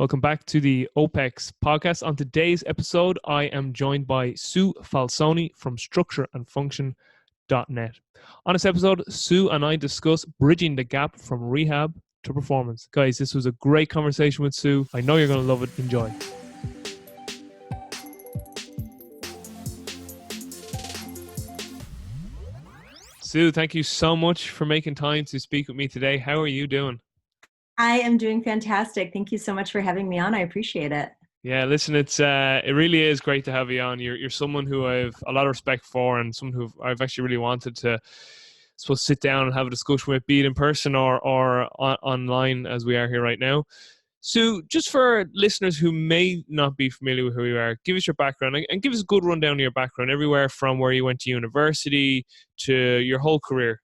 Welcome back to the OPEX podcast. On today's episode, I am joined by Sue Falsone from structureandfunction.net. On this episode, Sue and I discuss bridging the gap from rehab to performance. Guys, this was a great conversation with Sue. I know you're going to love it. Enjoy. Sue, thank you so much for making time to speak with me today. How are you doing? I am doing fantastic. Thank you so much for having me on. I appreciate it. Yeah, listen, it really is great to have you on. You're someone who I've a lot of respect for, and someone who I've actually really wanted to sit down and have a discussion with, be it in person or online as we are here right now. So, just for listeners who may not be familiar with who you are, give us your background and give us a good rundown of your background, everywhere from where you went to university to your whole career.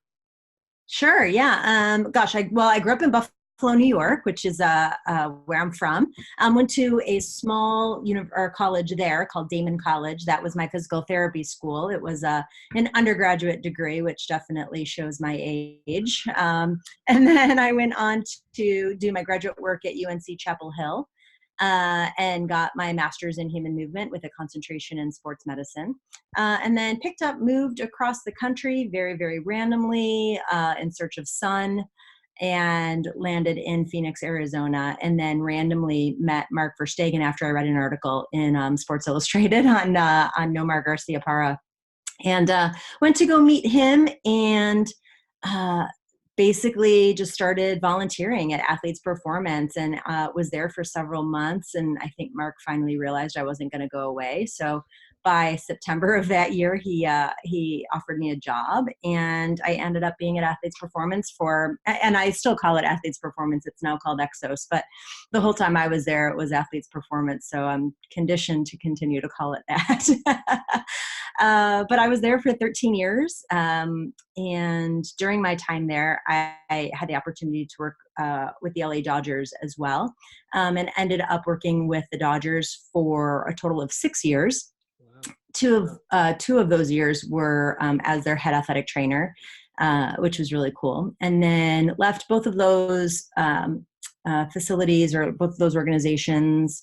Sure. Yeah. I grew up in Buffalo, New York, which is where I'm from. Went to a small college there called Damon College. That was my physical therapy school. It was an undergraduate degree, which definitely shows my age. And then I went on to do my graduate work at UNC Chapel Hill. And got my master's in human movement with a concentration in sports medicine. And then moved across the country very, very randomly in search of sun, and landed in Phoenix, Arizona, and then randomly met Mark Verstegen after I read an article in Sports Illustrated on Nomar Garcia-Parra. And went to go meet him and basically just started volunteering at Athletes Performance and was there for several months. And I think Mark finally realized I wasn't going to go away. So by September of that year, he offered me a job, and I ended up being at Athletes Performance and I still call it Athletes Performance. It's now called Exos, but the whole time I was there, it was Athletes Performance. So I'm conditioned to continue to call it that. But I was there for 13 years. And during my time there, I had the opportunity to work with the LA Dodgers as well, and ended up working with the Dodgers for a total of 6 years. Two of those years were as their head athletic trainer, which was really cool. And then left both of those facilities or both of those organizations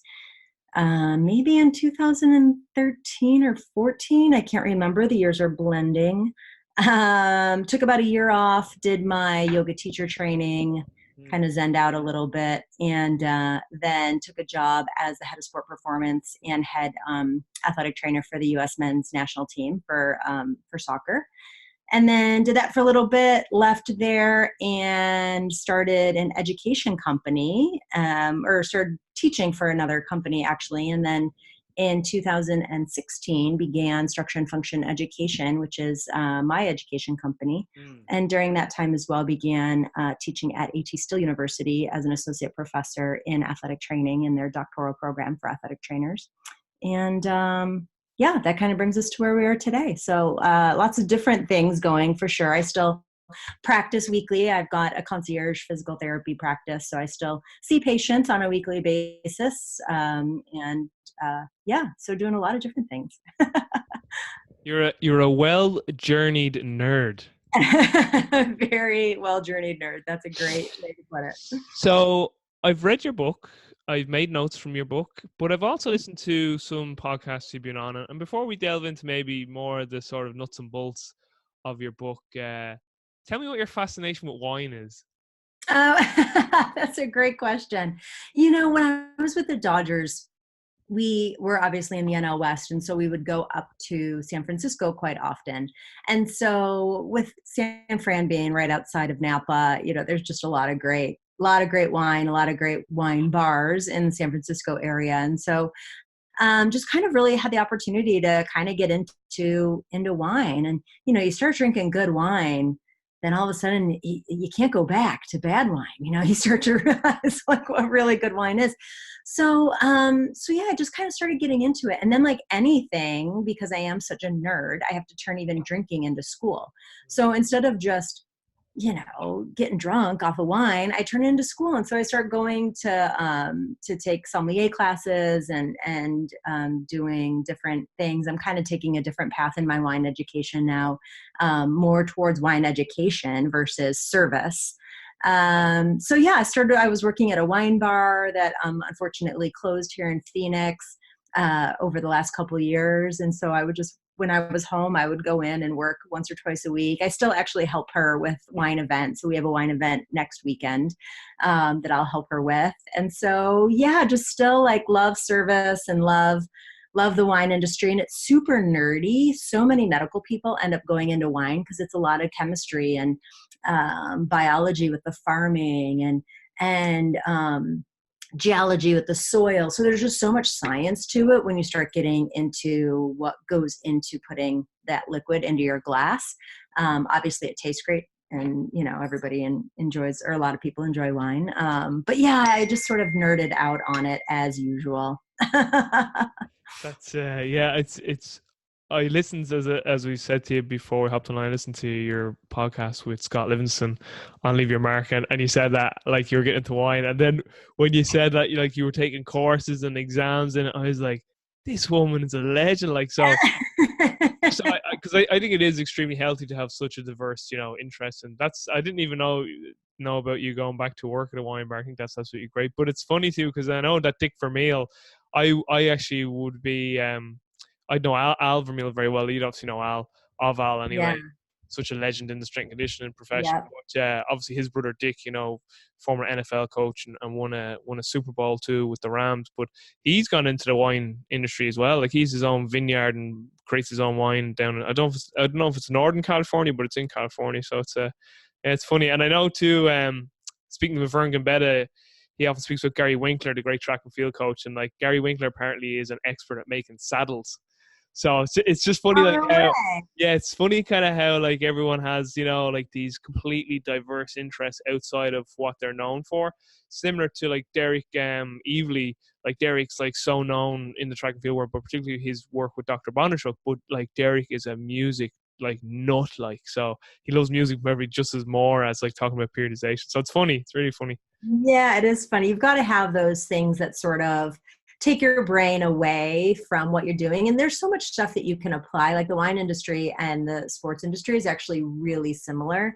maybe in 2013 or 14. I can't remember. The years are blending. Took about a year off, did my yoga teacher training, kind of zenned out a little bit, and then took a job as the head of sport performance and head athletic trainer for the U.S. men's national team for soccer. And then did that for a little bit, left there and started an education company, or started teaching for another company actually. And then in 2016 began Structure and Function Education, which is my education company. And during that time as well began teaching at A.T. Still University as an associate professor in athletic training in their doctoral program for athletic trainers. And that kind of brings us to where we are today. So lots of different things going for sure. I still practice weekly. I've got a concierge physical therapy practice, so I still see patients on a weekly basis. So doing a lot of different things. You're a well-journeyed nerd. Very well-journeyed nerd. That's a great way to put it. So I've read your book. I've made notes from your book, but I've also listened to some podcasts you've been on. And before we delve into maybe more of the sort of nuts and bolts of your book, tell me what your fascination with wine is. That's a great question. When I was with the Dodgers, we were obviously in the NL West, and so we would go up to San Francisco quite often. And so with San Fran being right outside of Napa, there's just a lot of great wine, a lot of great wine bars in the San Francisco area. And so just kind of really had the opportunity to kind of get into wine. And, you start drinking good wine, then all of a sudden you can't go back to bad wine. You start to realize like what really good wine is. So I just kind of started getting into it. And then like anything, because I am such a nerd, I have to turn even drinking into school. So instead of just, getting drunk off of wine, I turn it into school. And so I start going to take sommelier classes and doing different things. I'm kind of taking a different path in my wine education now, more towards wine education versus service. So yeah, I was working at a wine bar that unfortunately closed here in Phoenix over the last couple of years. And so I would just, when I was home, I would go in and work once or twice a week. I still actually help her with wine events. So we have a wine event next weekend that I'll help her with. And so, yeah, just still like love service and love the wine industry. And it's super nerdy. So many medical people end up going into wine because it's a lot of chemistry and biology with the farming and geology with the soil. So there's just so much science to it when you start getting into what goes into putting that liquid into your glass. Obviously it tastes great and, you know, everybody enjoys, or a lot of people enjoy wine. But yeah, I just sort of nerded out on it as usual. That's yeah, it's I listened, as we said to you before we hopped on. I listened to your podcast with Scott Livingston on Leave Your Mark, and you said that like you were getting into wine, and then when you said that you were taking courses and exams, and I was like, this woman is a legend. Like so I think it is extremely healthy to have such a diverse interest, and that's I didn't even know about you going back to work at a wine bar. I think that's absolutely great. But it's funny too because I know that Dick Vermeil, I actually would be I know Al Vermeil very well. You'd obviously know Al Yeah. anyway. Such a legend in the strength and conditioning profession. Yep. But obviously his brother Dick, former NFL coach and won a Super Bowl too with the Rams. But he's gone into the wine industry as well. Like he's his own vineyard and creates his own wine down. I don't know if it's Northern California, but it's in California. So it's funny. And I know too. Speaking of Vern Gambetta, he often speaks with Gary Winkler, the great track and field coach, and like Gary Winkler apparently is an expert at making saddles. So it's just funny, like Oh, no how, way. yeah, it's funny kind of how like everyone has, like these completely diverse interests outside of what they're known for. Similar to like Derek Evely, like Derek's like so known in the track and field world, but particularly his work with Dr. Bondarchuk. But like Derek is a music like nut, like so he loves music maybe just as more as like talking about periodization. So it's funny, it's really funny. Yeah, it is funny. You've got to have those things that sort of take your brain away from what you're doing. And there's so much stuff that you can apply. Like the wine industry and the sports industry is actually really similar,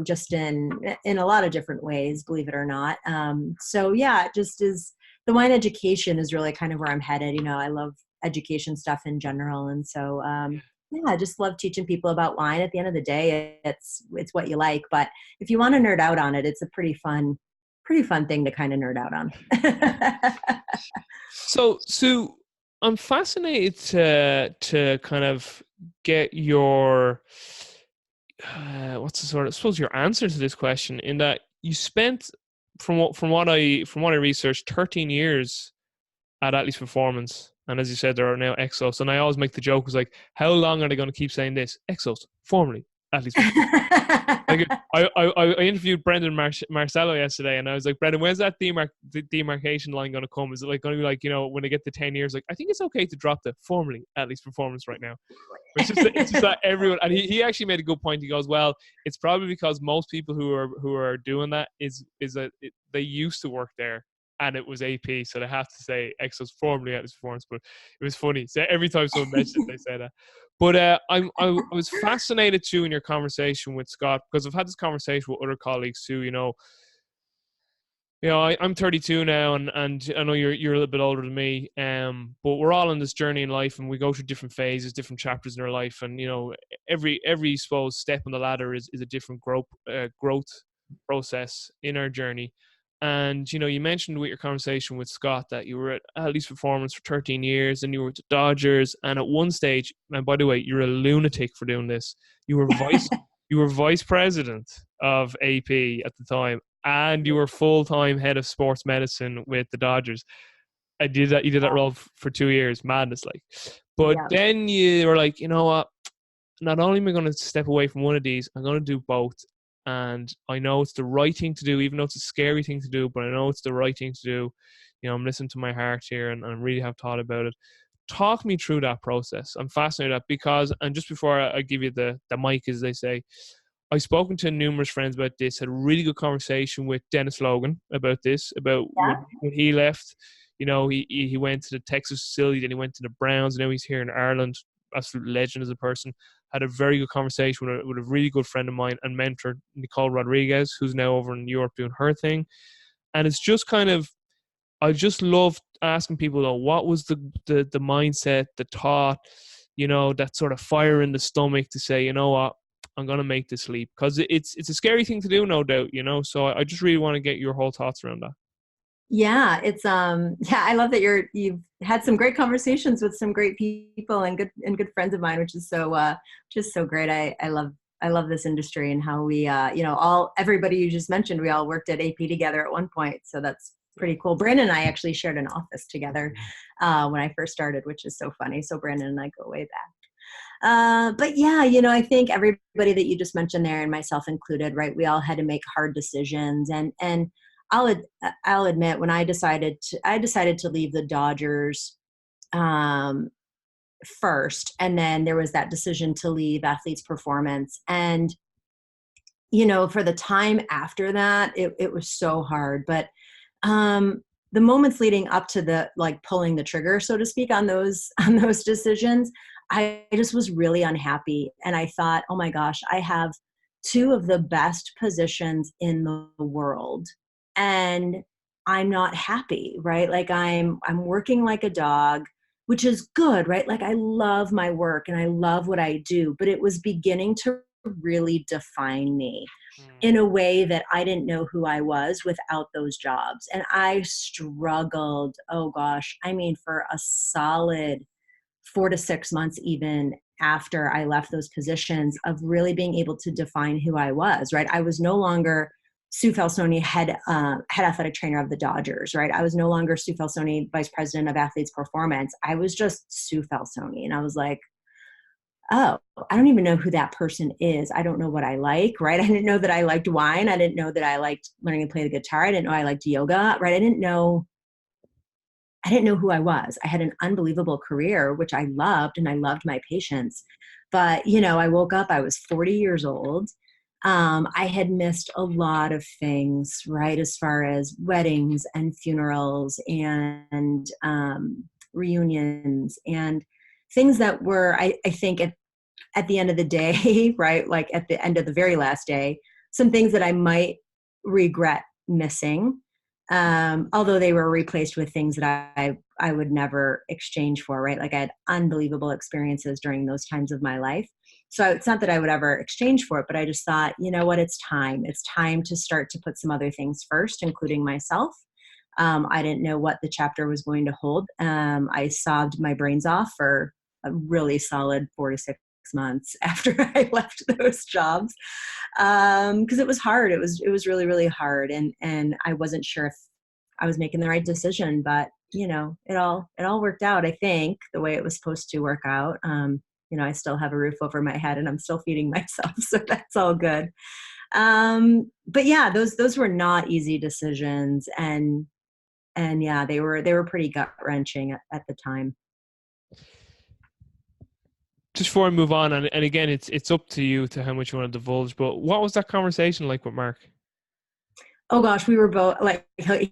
just in a lot of different ways, believe it or not. So yeah, it just is. The wine education is really kind of where I'm headed. I love education stuff in general, and so yeah, I just love teaching people about wine. At the end of the day, it's what you like, but if you want to nerd out on it, it's a pretty fun thing to kind of nerd out on. So Sue, I'm fascinated to kind of get your what's the sort of, I suppose, your answer to this question, in that you spent from what I researched 13 years at Athletes Performance, and as you said, there are now Exos, and I always make the joke was like, how long are they going to keep saying this? Exos, formerly Athletes Performance. Like I interviewed Brendan Marcello yesterday, and I was like, Brendan, where's that demarcation line going to come? Is it like going to be like, when they get to 10 years, like, I think it's okay to drop the formerly at least performance right now. It's just that everyone, and he actually made a good point. He goes, well, it's probably because most people who are doing that is that they used to work there and it was AP, so they have to say Exos formerly at least performance. But it was funny. So every time someone mentioned it, they say that. But I was fascinated too in your conversation with Scott, because I've had this conversation with other colleagues too. I'm 32 now, and I know you're a little bit older than me. But we're all on this journey in life, and we go through different phases, different chapters in our life, and every suppose step on the ladder is a different growth process in our journey. And you mentioned with your conversation with Scott that you were at least performance for 13 years, and you were at the Dodgers, and at one stage, and by the way, you're a lunatic for doing this. You were vice president of AP at the time, and you were full-time head of sports medicine with the Dodgers. You did that role for 2 years. Madness, like. But Yeah. then you were like, you know what? Not only am I going to step away from one of these, I'm going to do both. And I know it's the right thing to do, even though it's a scary thing to do, but I know it's the right thing to do. I'm listening to my heart here, and I really have thought about it. Talk me through that process. I'm fascinated because, and just before I give you the mic, as they say, I've spoken to numerous friends about this, had a really good conversation with Dennis Logan about this, about Yeah. when he left. He went to the Texas facility, then he went to the Browns, and now he's here in Ireland. Absolute legend as a person. had a very good conversation with a really good friend of mine and mentor, Nicole Rodriguez, who's now over in Europe doing her thing. And it's just kind of, I just love asking people, though, what was the mindset, the thought, that sort of fire in the stomach to say, you know what, I'm going to make this leap, because it's a scary thing to do, no doubt, so I just really want to get your whole thoughts around that. Yeah, it's yeah, I love that you've had some great conversations with some great people and good friends of mine, which is so great. I love this industry and how we everybody you just mentioned, we all worked at AP together at one point, so that's pretty cool. Brandon and I actually shared an office together when I first started, which is so funny. So Brandon and I go way back. But yeah, I think everybody that you just mentioned there, and myself included, right? We all had to make hard decisions, and I'll admit, when I decided to leave the Dodgers first, and then there was that decision to leave Athletes Performance, and for the time after that, it was so hard. But the moments leading up to the pulling the trigger, so to speak, on those decisions, I just was really unhappy, and I thought, oh my gosh, I have two of the best positions in the world, and I'm not happy, right? I'm working like a dog, which is good, right? I love my work and I love what I do, but it was beginning to really define me in a way that I didn't know who I was without those jobs. And I struggled, oh gosh, I mean, for a solid 4 to 6 months, even after I left those positions, of really being able to define who I was, right? I was no longer Sue Falsone, head athletic trainer of the Dodgers, right? I was no longer Sue Falsone, vice president of Athletes Performance. I was just Sue Falsone. And I was like, oh, I don't even know who that person is. I don't know what I like, right? I didn't know that I liked wine. I didn't know that I liked learning to play the guitar. I didn't know I liked yoga, right? I didn't know who I was. I had an unbelievable career, which I loved, and I loved my patients. But, I woke up, I was 40 years old. I had missed a lot of things, right? As far as weddings and funerals and reunions and things that were, I think at the end of the day, right? At the end of the very last day, some things that I might regret missing. Although they were replaced with things that I would never exchange for, right? I had unbelievable experiences during those times of my life. So it's not that I would ever exchange for it, but I just thought, you know what, it's time. It's time to start to put some other things first, including myself. I didn't know what the chapter was going to hold. I sobbed my brains off for a really solid 4 to 6 months after I left those jobs. Because it was hard. It was really, really hard. And I wasn't sure if I was making the right decision, but it all worked out, I think, the way it was supposed to work out. I still have a roof over my head and I'm still feeding myself. So that's all good. But yeah, those were not easy decisions. And yeah, they were pretty gut wrenching at the time. Just before I move on, and again, it's up to you to how much you want to divulge, but what was that conversation like with Mark? Oh gosh, we were both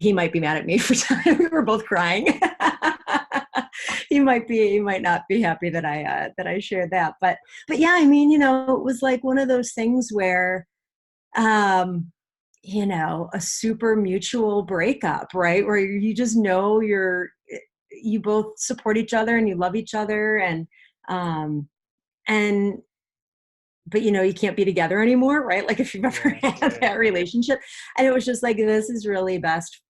he might be mad at me for time. We were both crying. He might not be happy that I shared that, but yeah, I mean, it was one of those things where, a super mutual breakup, right? Where you just know you both support each other and you love each other, but you can't be together anymore, right? If you've ever had that relationship. And it was just this is really best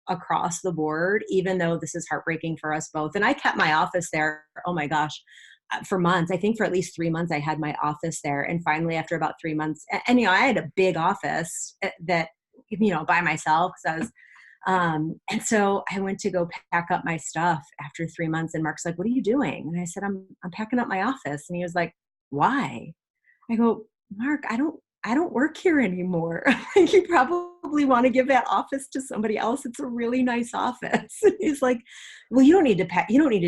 across the board, even though this is heartbreaking for us both. And I kept my office there, oh my gosh, for months. I think for at least 3 months I had my office there. And finally, after about 3 months, and I had a big office that, by myself. So and so I went to go pack up my stuff after 3 months, and Mark's like, "What are you doing?" And I said, I'm packing up my office." And he was like, "Why?" I go, "Mark, I don't work here anymore. I think you probably want to give that office to somebody else. It's a really nice office." He's like, "Well, you don't need to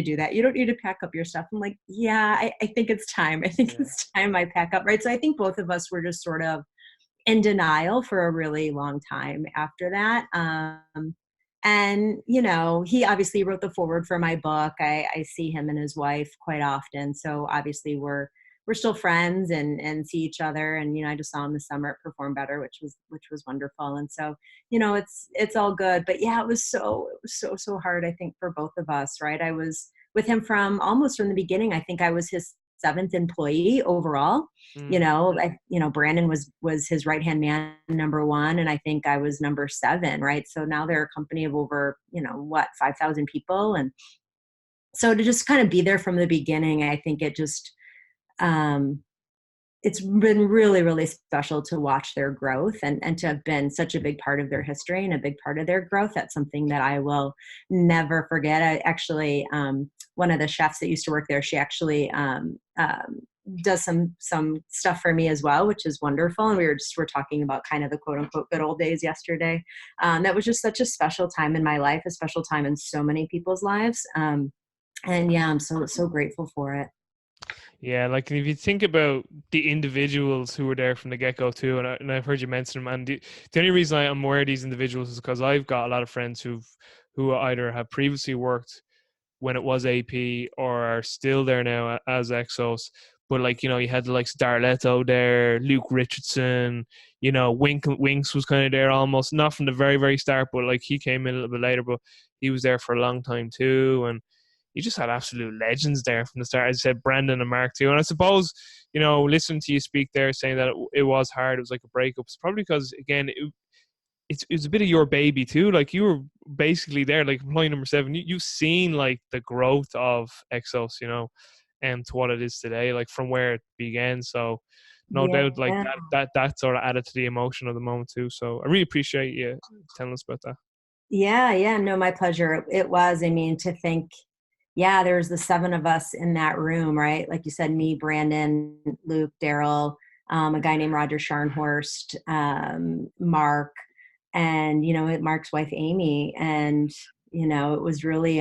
do that. You don't need to pack up your stuff." I'm like, "Yeah, I think it's time. I think it's time I pack up." Right. So I think both of us were just sort of in denial for a really long time after that. And, he obviously wrote the foreword for my book. I see him and his wife quite often. So obviously we're we're still friends and see each other. And, I just saw him this summer at Perform Better, which was wonderful. And so, it's all good. But yeah, it was so hard, I think, for both of us, right? I was with him almost from the beginning. I think I was his seventh employee overall. Brandon was his right hand man, number one, and I think I was number 7, right? So now they're a company of over 5,000 people, and so to just kind of be there from the beginning, I think it just it's been really, really special to watch their growth and to have been such a big part of their history and a big part of their growth. That's something that I will never forget. I actually, one of the chefs that used to work there, she actually does some stuff for me as well, which is wonderful. And we're talking about kind of the quote unquote good old days yesterday. That was just such a special time in my life, a special time in so many people's lives. And yeah, I'm so grateful for it. Yeah, like if you think about the individuals who were there from the get-go too, and I've heard you mention them, and the only reason I'm aware of these individuals is because I've got a lot of friends who either have previously worked when it was AP or are still there now as Exos. But you had the likes of Darletto there, Luke Richardson, Winks was kind of there almost, not from the very, very start, but he came in a little bit later, but he was there for a long time too. And you just had absolute legends there from the start. As I said, Brandon and Mark too. And I suppose, listening to you speak there, saying that it was hard, it was like a breakup. It's probably because, again, it was a bit of your baby too. Like, you were basically there, like employee number 7. You've seen the growth of Exos, and to what it is today, from where it began. So no doubt, that sort of added to the emotion of the moment too. So I really appreciate you telling us about that. Yeah. No, my pleasure. It was. I mean, to think, there's the 7 of us in that room, right? Like you said, me, Brandon, Luke, Daryl, a guy named Roger Scharnhorst, Mark, and, Mark's wife, Amy. And, it was really,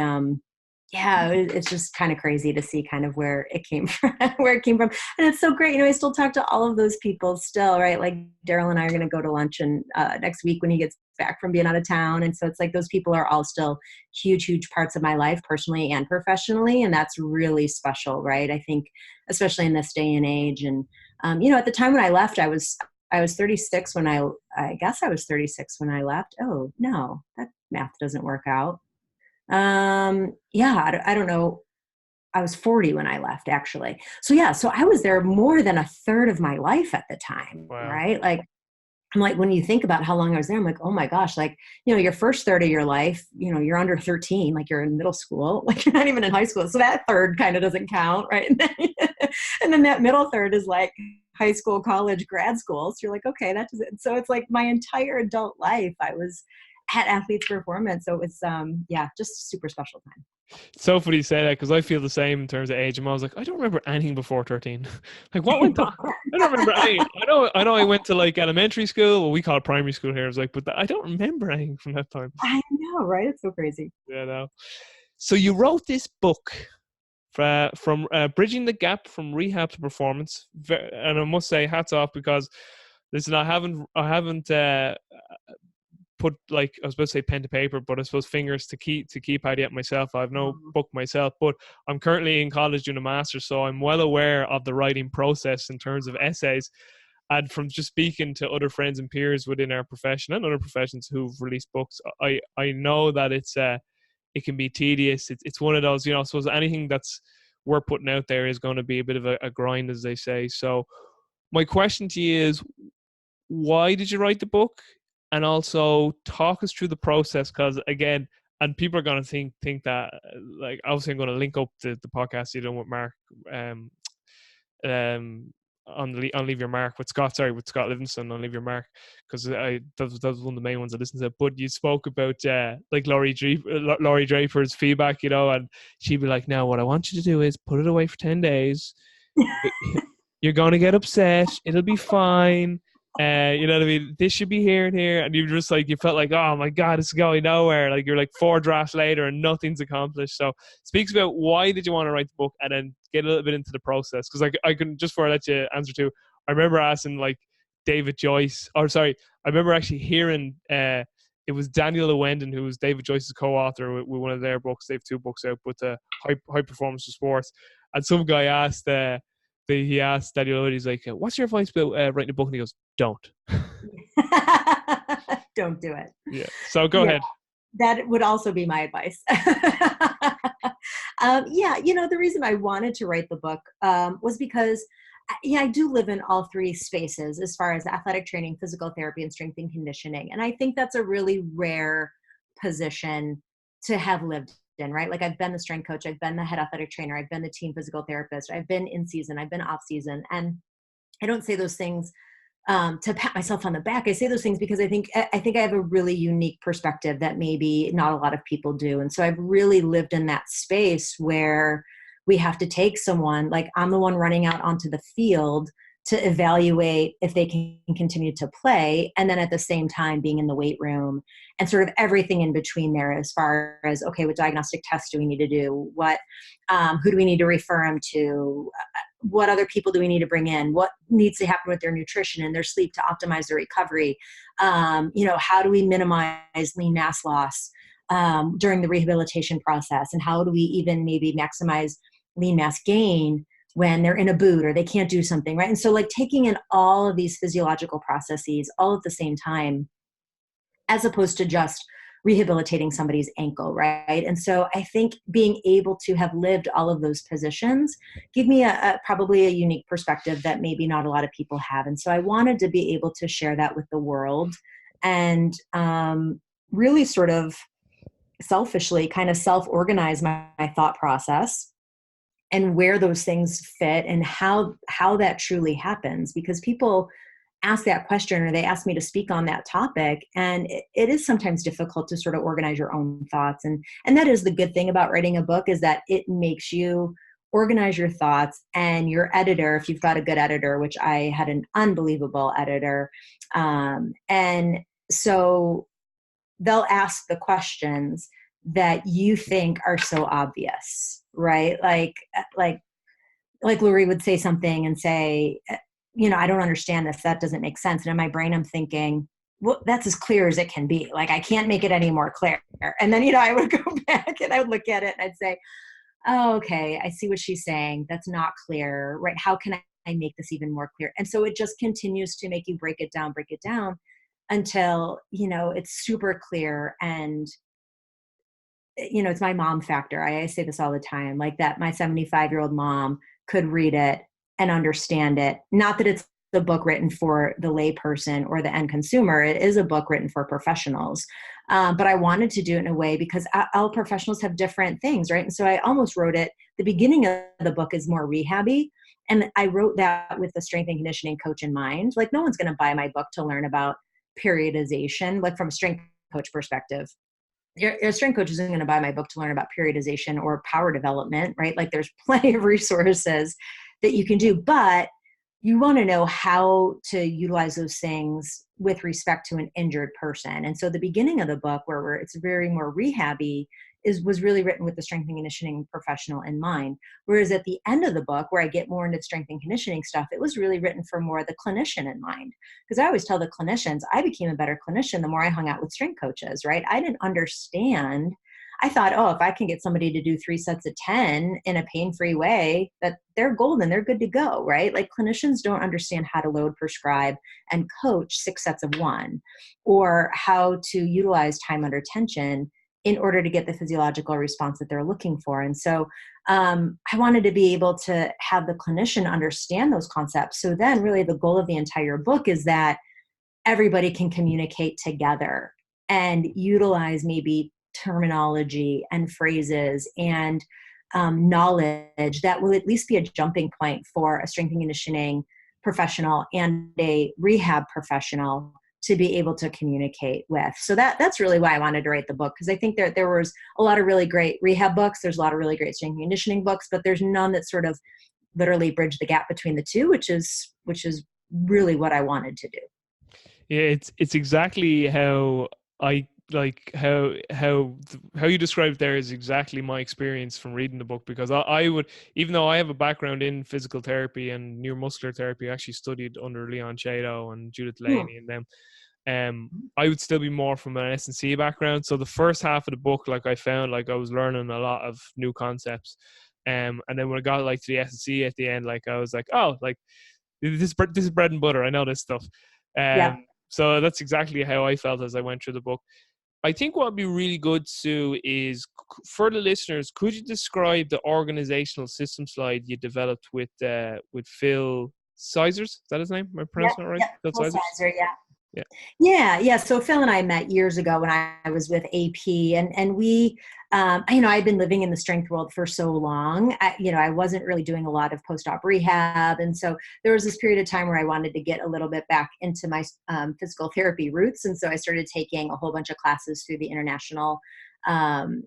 it's just kind of crazy to see kind of where it came from, And it's so great. I still talk to all of those people still, right? Like Daryl and I are going to go to lunch and next week when he gets back from being out of town. And so it's like those people are all still huge parts of my life, personally and professionally. And that's really special, right? I think, especially in this day and age. And, at the time when I left, I was 36 when I guess I was 36 when I left. Oh, no, that math doesn't work out. I don't know. I was 40 when I left, actually. So I was there more than a third of my life at the time, Wow. right? I'm like, when you think about how long I was there, I'm like, oh my gosh, your first third of your life, you're under 13, like you're in middle school, like you're not even in high school. So that third kind of doesn't count, right? And then that middle third is like high school, college, grad school. So you're like, okay, that doesn't. So it's like my entire adult life, I was at Athletes Performance. So it's, just super special time. It's so funny you say that, because I feel the same in terms of age. And I was like, I don't remember anything before 13. What went on? I don't remember anything. I know I went to elementary school, we call it primary school here. I was like, but I don't remember anything from that time. I know, right? It's so crazy. Yeah, no. So you wrote this book from bridging the gap from rehab to performance. And I must say, hats off, because listen, I haven't put, I was about to say pen to paper, but I suppose fingers to keypad yet myself. I have no book myself, but I'm currently in college doing a master's, so I'm well aware of the writing process in terms of essays. And from just speaking to other friends and peers within our profession and other professions who've released books, I know that it can be tedious. It's one of those, I suppose anything that's we're putting out there is going to be a bit of a grind, as they say. So my question to you is, why did you write the book? And also talk us through the process, because again, and people are going to think that, obviously I'm going to link up the podcast you done with Mark, on Leave Your Mark with Scott Livingston on Leave Your Mark, because that was one of the main ones I listened to. But you spoke about Laurie Draper's feedback, and she'd be like, now what I want you to do is put it away for 10 days. You're going to get upset. It'll be fine. You know what I mean? This should be here and here. And you just you felt like, oh my God, it's going nowhere. Like you're 4 drafts later and nothing's accomplished. So speaks about why did you want to write the book, and then get a little bit into the process. Because I can, just before I let you answer too, I remember asking David Joyce, I remember actually hearing, it was Daniel Lewendon, who was David Joyce's co-author with one of their books. They have 2 books out, but High Performance of Sports. And some guy asked, he asked Daddy Lloyd, he's like, what's your advice about writing a book? And he goes, don't. Don't do it. Yeah. So go Yeah, ahead. that would also be my advice. Yeah, the reason I wanted to write the book was because, yeah, I do live in all three spaces as far as athletic training, physical therapy, and strength and conditioning. And I think that's a really rare position to have lived in, right? Like I've been the strength coach, I've been the head athletic trainer, I've been the team physical therapist, I've been in season, I've been off season. And I don't say those things to pat myself on the back. I say those things because I think I have a really unique perspective that maybe not a lot of people do. And so I've really lived in that space where we have to take someone, like I'm the one running out onto the field to evaluate if they can continue to play. And then at the same time being in the weight room and sort of everything in between there, as far as, okay, what diagnostic tests do we need to do? Who do we need to refer them to? What other people do we need to bring in? What needs to happen with their nutrition and their sleep to optimize their recovery? How do we minimize lean mass loss during the rehabilitation process? And how do we even maybe maximize lean mass gain when they're in a boot or they can't do something, right? And so like taking in all of these physiological processes all at the same time, as opposed to just rehabilitating somebody's ankle, right? And so I think being able to have lived all of those positions give me probably a unique perspective that maybe not a lot of people have. And so I wanted to be able to share that with the world and really sort of selfishly kind of self-organize my thought process and where those things fit and how that truly happens, because people ask that question or they ask me to speak on that topic, and it is sometimes difficult to sort of organize your own thoughts. And that is the good thing about writing a book, is that it makes you organize your thoughts, and your editor, if you've got a good editor, which I had an unbelievable editor, and so they'll ask the questions that you think are so obvious, right? Like Lori would say something and say, I don't understand this. That doesn't make sense. And in my brain, I'm thinking, well, that's as clear as it can be. Like, I can't make it any more clear. And then, I would go back and I would look at it and I'd say, oh, okay, I see what she's saying. That's not clear, right? How can I make this even more clear? And so it just continues to make you break it down until, it's super clear. And it's my mom factor. I say this all the time, like that my 75-year-old mom could read it and understand it. Not that it's the book written for the layperson or the end consumer. It is a book written for professionals. But I wanted to do it in a way because all professionals have different things, right? And so I almost wrote it, the beginning of the book is more rehabby. And I wrote that with the strength and conditioning coach in mind. Like, no one's going to buy my book to learn about periodization, like from a strength coach perspective. Your strength coach isn't going to buy my book to learn about periodization or power development, right? Like, there's plenty of resources that you can do, but you want to know how to utilize those things with respect to an injured person. And so the beginning of the book, where it's very more rehabby, was really written with the strength and conditioning professional in mind. Whereas at the end of the book, where I get more into strength and conditioning stuff, it was really written for more the clinician in mind. Because I always tell the clinicians, I became a better clinician the more I hung out with strength coaches, right? I didn't understand. I thought, oh, if I can get somebody to do 3 sets of 10 in a pain-free way, that they're golden, they're good to go, right? Like, clinicians don't understand how to load, prescribe, and coach 6 sets of 1, or how to utilize time under tension in order to get the physiological response that they're looking for. And so I wanted to be able to have the clinician understand those concepts. So then really the goal of the entire book is that everybody can communicate together and utilize maybe terminology and phrases and knowledge that will at least be a jumping point for a strength and conditioning professional and a rehab professional to be able to communicate with. So that's really why I wanted to write the book, because I think there was a lot of really great rehab books. There's a lot of really great strength and conditioning books, but there's none that sort of literally bridge the gap between the two, which is really what I wanted to do. Yeah, it's exactly how I like how you described there is exactly my experience from reading the book, because I would, even though I have a background in physical therapy and neuromuscular therapy, I actually studied under Leon Chato and Judith Laney and them. I would still be more from an S&C background. So the first half of the book, like, I found like I was learning a lot of new concepts. And then when I got like to the S&C at the end, like I was like, oh, like this is bread and butter. I know this stuff. Yeah. So that's exactly how I felt as I went through the book. I think what would be really good, Sue, is for the listeners, could you describe the organizational system slide you developed with Phil Sizers? Is that his name? Am I Yeah. pronouncing it right? Yeah. Phil Full Sizers? sizer. Yeah. Yeah. Yeah. So Phil and I met years ago when I was with AP, and we, I'd been living in the strength world for so long. I wasn't really doing a lot of post-op rehab, and so there was this period of time where I wanted to get a little bit back into my physical therapy roots, and so I started taking a whole bunch of classes through the International um,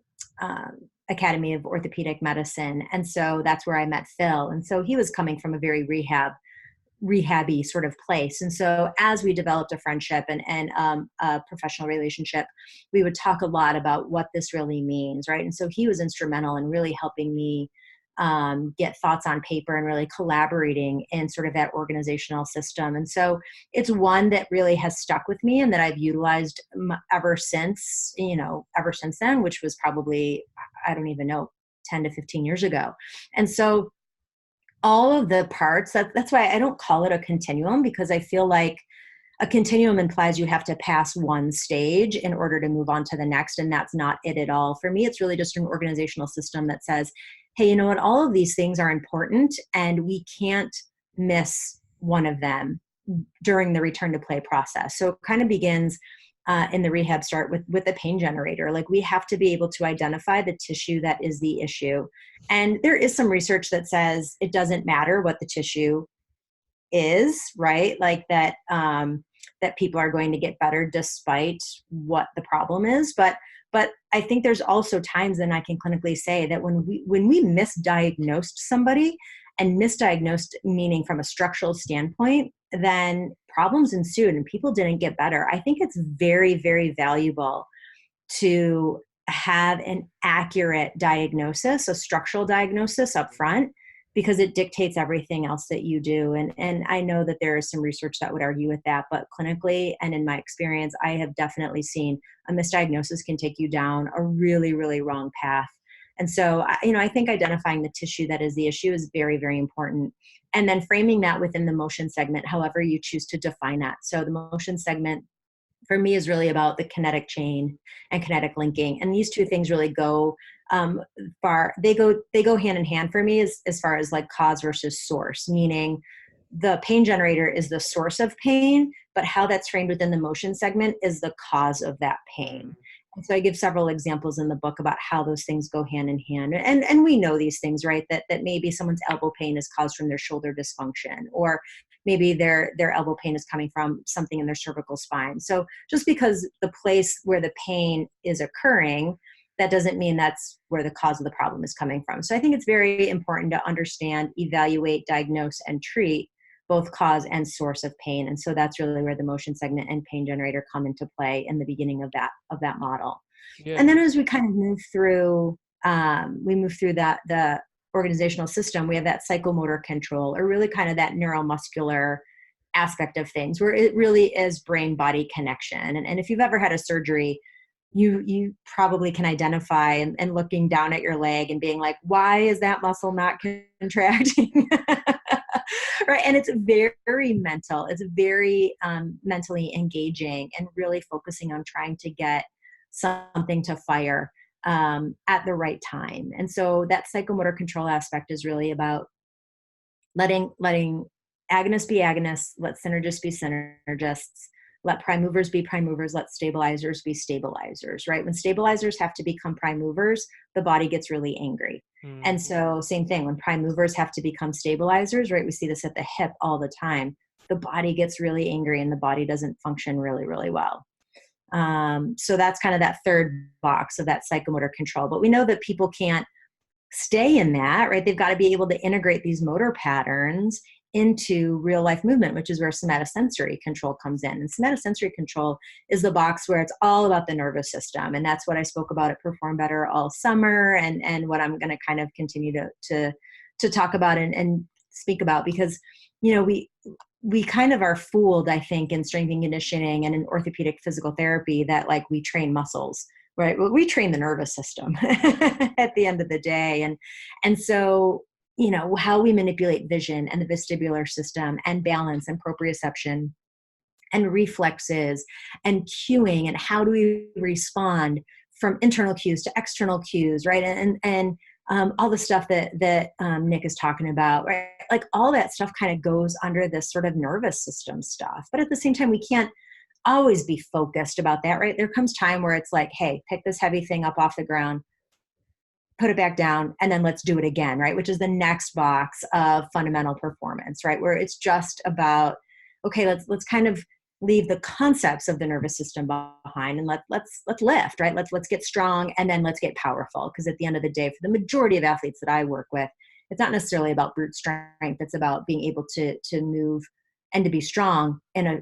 Academy of Orthopedic Medicine, and so that's where I met Phil. And so he was coming from a very rehabby sort of place. And so as we developed a friendship and a professional relationship, we would talk a lot about what this really means, right? And so he was instrumental in really helping me get thoughts on paper and really collaborating in sort of that organizational system. And so it's one that really has stuck with me and that I've utilized ever since then, which was probably, I don't even know, 10 to 15 years ago. And so all of the parts, that's why I don't call it a continuum, because I feel like a continuum implies you have to pass one stage in order to move on to the next. And that's not it at all. For me, it's really just an organizational system that says, hey, you know what, all of these things are important and we can't miss one of them during the return to play process. So it kind of begins in the rehab start with a pain generator. Like, we have to be able to identify the tissue that is the issue. And there is some research that says it doesn't matter what the tissue is, right? Like that people are going to get better despite what the problem is. But I think there's also times, and I can clinically say that when we misdiagnosed somebody, and misdiagnosed meaning from a structural standpoint, then problems ensued and people didn't get better. I think it's very, very valuable to have an accurate diagnosis, a structural diagnosis up front, because it dictates everything else that you do. And I know that there is some research that would argue with that, but clinically and in my experience, I have definitely seen a misdiagnosis can take you down a really, really wrong path. And so, I think identifying the tissue that is the issue is very, very important. And then framing that within the motion segment, however you choose to define that. So the motion segment for me is really about the kinetic chain and kinetic linking. And these two things really go they go hand in hand for me as far as like cause versus source, meaning the pain generator is the source of pain, but how that's framed within the motion segment is the cause of that pain. And so I give several examples in the book about how those things go hand in hand. And we know these things, right? That maybe someone's elbow pain is caused from their shoulder dysfunction, or maybe their elbow pain is coming from something in their cervical spine. So just because the place where the pain is occurring, that doesn't mean that's where the cause of the problem is coming from. So I think it's very important to understand, evaluate, diagnose, and treat both cause and source of pain. And so that's really where the motion segment and pain generator come into play in the beginning of that model. Yeah. And then as we kind of move through that, the organizational system, we have that psychomotor control, or really kind of that neuromuscular aspect of things, where it really is brain-body connection. And if you've ever had a surgery, you probably can identify and looking down at your leg and being like, why is that muscle not contracting? Right. And it's very mental. It's very mentally engaging and really focusing on trying to get something to fire at the right time. And so that psychomotor control aspect is really about letting agonists be agonists, let synergists be synergists, let prime movers be prime movers, let stabilizers be stabilizers, right? When stabilizers have to become prime movers, the body gets really angry. And so same thing, when prime movers have to become stabilizers, right? We see this at the hip all the time. The body gets really angry and the body doesn't function really, really well. So that's kind of that third box of that psychomotor control. But we know that people can't stay in that, right? They've got to be able to integrate these motor patterns into real life movement, which is where somatosensory control comes in. And somatosensory control is the box where it's all about the nervous system. And that's what I spoke about at Perform Better all summer, and what I'm going to kind of continue to talk about and speak about, because, we kind of are fooled, I think, in strength and conditioning and in orthopedic physical therapy that like we train muscles. Right. Well, we train the nervous system at the end of the day. And so, how we manipulate vision and the vestibular system and balance and proprioception and reflexes and cueing, and how do we respond from internal cues to external cues, right? And all the stuff that Nick is talking about, right? Like all that stuff kind of goes under this sort of nervous system stuff. But at the same time, we can't always be focused about that, right? There comes time where it's like, hey, pick this heavy thing up off the ground, put it back down, and then let's do it again, right? Which is the next box of fundamental performance, right? Where it's just about, okay, let's kind of leave the concepts of the nervous system behind, and let's lift, right? Let's get strong, and then let's get powerful. Because at the end of the day, for the majority of athletes that I work with, it's not necessarily about brute strength. It's about being able to move and to be strong in a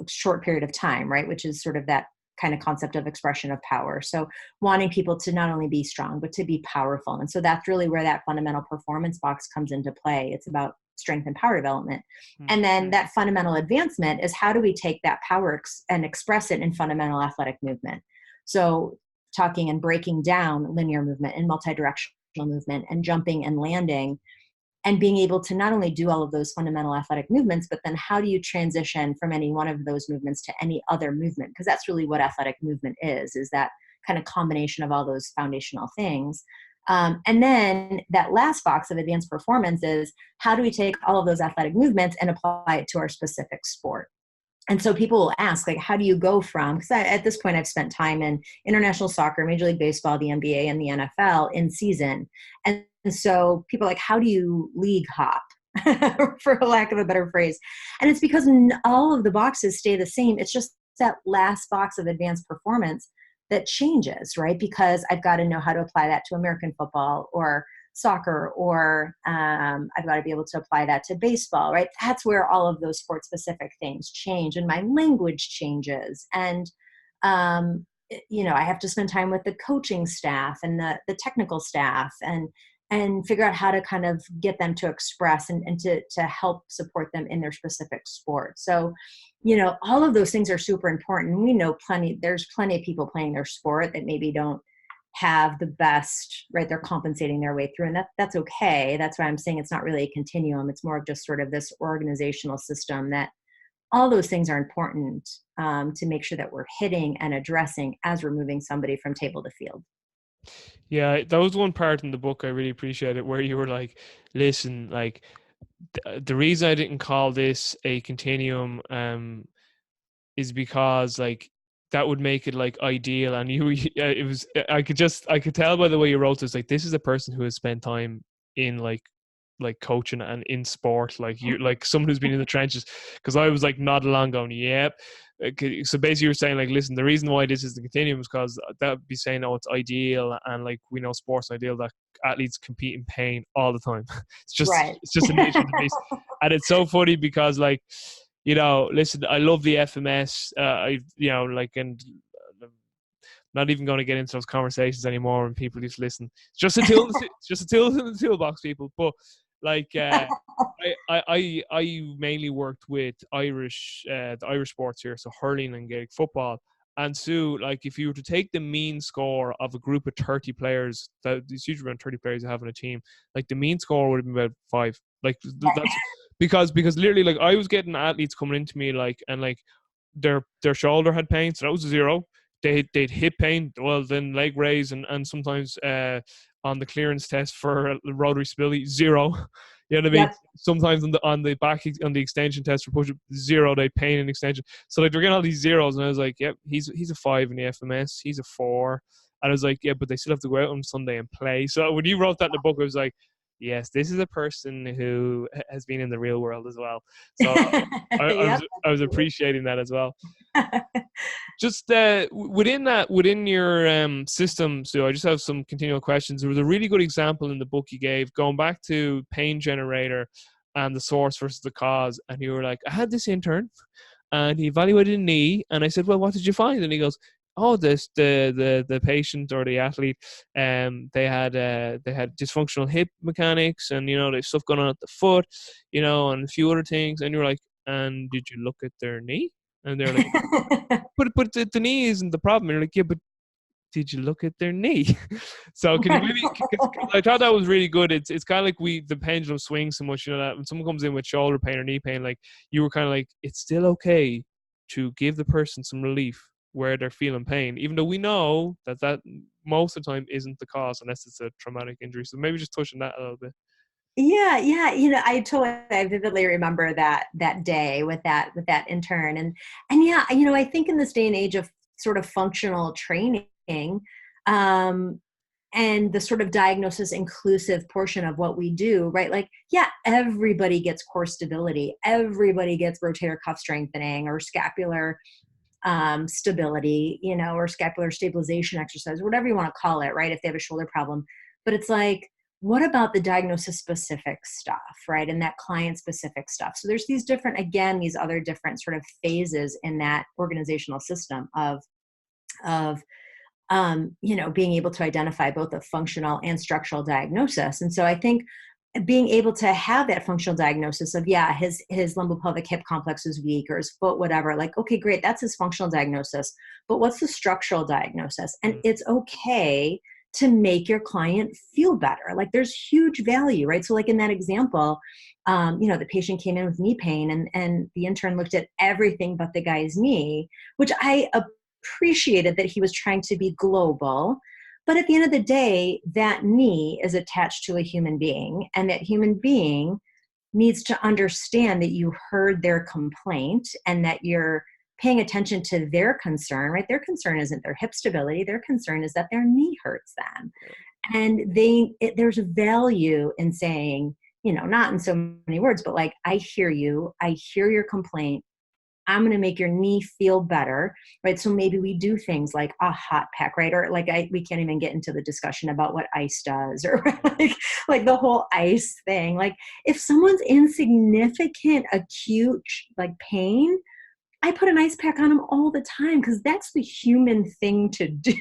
short period of time, right? Which is sort of that kind of concept of expression of power. So wanting people to not only be strong, but to be powerful. And so that's really where that fundamental performance box comes into play. It's about strength and power development. And then that fundamental advancement is, how do we take that power and express it in fundamental athletic movement? So talking and breaking down linear movement and multidirectional movement and jumping and landing, and being able to not only do all of those fundamental athletic movements, but then how do you transition from any one of those movements to any other movement? Because that's really what athletic movement is that kind of combination of all those foundational things. And then that last box of advanced performance is, how do we take all of those athletic movements and apply it to our specific sport? And so people will ask, like, how do you go from, because at this point I've spent time in international soccer, Major League Baseball, the NBA, and the NFL in season. And so people are like, how do you league hop? For lack of a better phrase. And it's because all of the boxes stay the same. It's just that last box of advanced performance that changes, right? Because I've got to know how to apply that to American football or soccer, or I've got to be able to apply that to baseball, right? That's where all of those sport specific things change, and my language changes. And, I have to spend time with the coaching staff and the technical staff, and figure out how to kind of get them to express and to help support them in their specific sport. So, all of those things are super important. We know there's plenty of people playing their sport that maybe don't have the best, right? They're compensating their way through, and that's okay. That's why I'm saying it's not really a continuum. It's more of just sort of this organizational system, that all those things are important to make sure that we're hitting and addressing as we're moving somebody from table to field. Yeah, that was one part in the book I really appreciated, where you were like, listen, like the reason I didn't call this a continuum is because like that would make it like ideal. And I could tell by the way you wrote this, like, this is a person who has spent time in like coaching and in sport, like you, like someone who's been in the trenches. Because I was like not along going, yep. So basically you're saying like, listen, the reason why this is the continuum is because that would be saying, oh, it's ideal, and like we know sports ideal that athletes compete in pain all the time. Right. It's just a nature of the beast. And it's so funny because like, listen, I love the FMS. And not even going to get into those conversations anymore when people just listen. It's just a tool. It's just a tool in the toolbox, people. But like, I mainly worked with the Irish sports here, so hurling and Gaelic football. And so, like, if you were to take the mean score of a group of 30 players, there's usually around 30 players you have on a team, like the mean score would have been about 5. Like that's because literally, like, I was getting athletes coming into me like, and like their shoulder had pain, so that was a 0. They'd hip pain, well then leg raise, and sometimes on the clearance test for rotary stability, 0. You know what I mean? Yep. Sometimes on the back, on the extension test for push up, 0. They pain and extension. So like they're getting all these zeros, and I was like, yep, he's a 5 in the FMS, he's a 4. And I was like, yeah, but they still have to go out on Sunday and play. So when you wrote that in the book, I was like, yes, this is a person who has been in the real world as well. So I was appreciating that as well. Just within your system, so I just have some continual questions. There was a really good example in the book you gave, going back to pain generator and the source versus the cause. And you were like, I had this intern and he evaluated a knee, and I said, well, what did you find? And he goes, oh, the patient or the athlete, they had dysfunctional hip mechanics, and there's stuff going on at the foot, and a few other things. And you were like, and did you look at their knee? And they're like, but the knee isn't the problem. And you're like, yeah, but did you look at their knee? So can you maybe, cause I thought that was really good. It's kind of like the pendulum swings so much, you know, that when someone comes in with shoulder pain or knee pain, like you were kind of like, it's still okay to give the person some relief where they're feeling pain, even though we know that most of the time isn't the cause unless it's a traumatic injury. So maybe just touch on that a little bit. Yeah, yeah. I vividly remember that day with that intern, and yeah, I think in this day and age of sort of functional training, um, and the sort of diagnosis inclusive portion of what we do, right? Like, yeah, everybody gets core stability, everybody gets rotator cuff strengthening or scapular stability, or scapular stabilization exercise, whatever you want to call it, right? If they have a shoulder problem. But it's like, what about the diagnosis specific stuff, right? And that client specific stuff. So there's these other different sort of phases in that organizational system of being able to identify both a functional and structural diagnosis. And so I think being able to have that functional diagnosis of, yeah, his lumbopelvic hip complex is weak or his foot, whatever, like, okay, great, that's his functional diagnosis. But what's the structural diagnosis? And it's okay to make your client feel better. Like there's huge value, right? So like in that example, the patient came in with knee pain and the intern looked at everything but the guy's knee, which I appreciated that he was trying to be global. But at the end of the day, that knee is attached to a human being, and that human being needs to understand that you heard their complaint and that you're paying attention to their concern, right? Their concern isn't their hip stability. Their concern is that their knee hurts them. And there's a value in saying, not in so many words, but like, I hear you. I hear your complaint. I'm going to make your knee feel better, right? So maybe we do things like a hot pack, right? Or like we can't even get into the discussion about what ice does, or like the whole ice thing. Like if someone's in significant acute like pain, I put an ice pack on them all the time because that's the human thing to do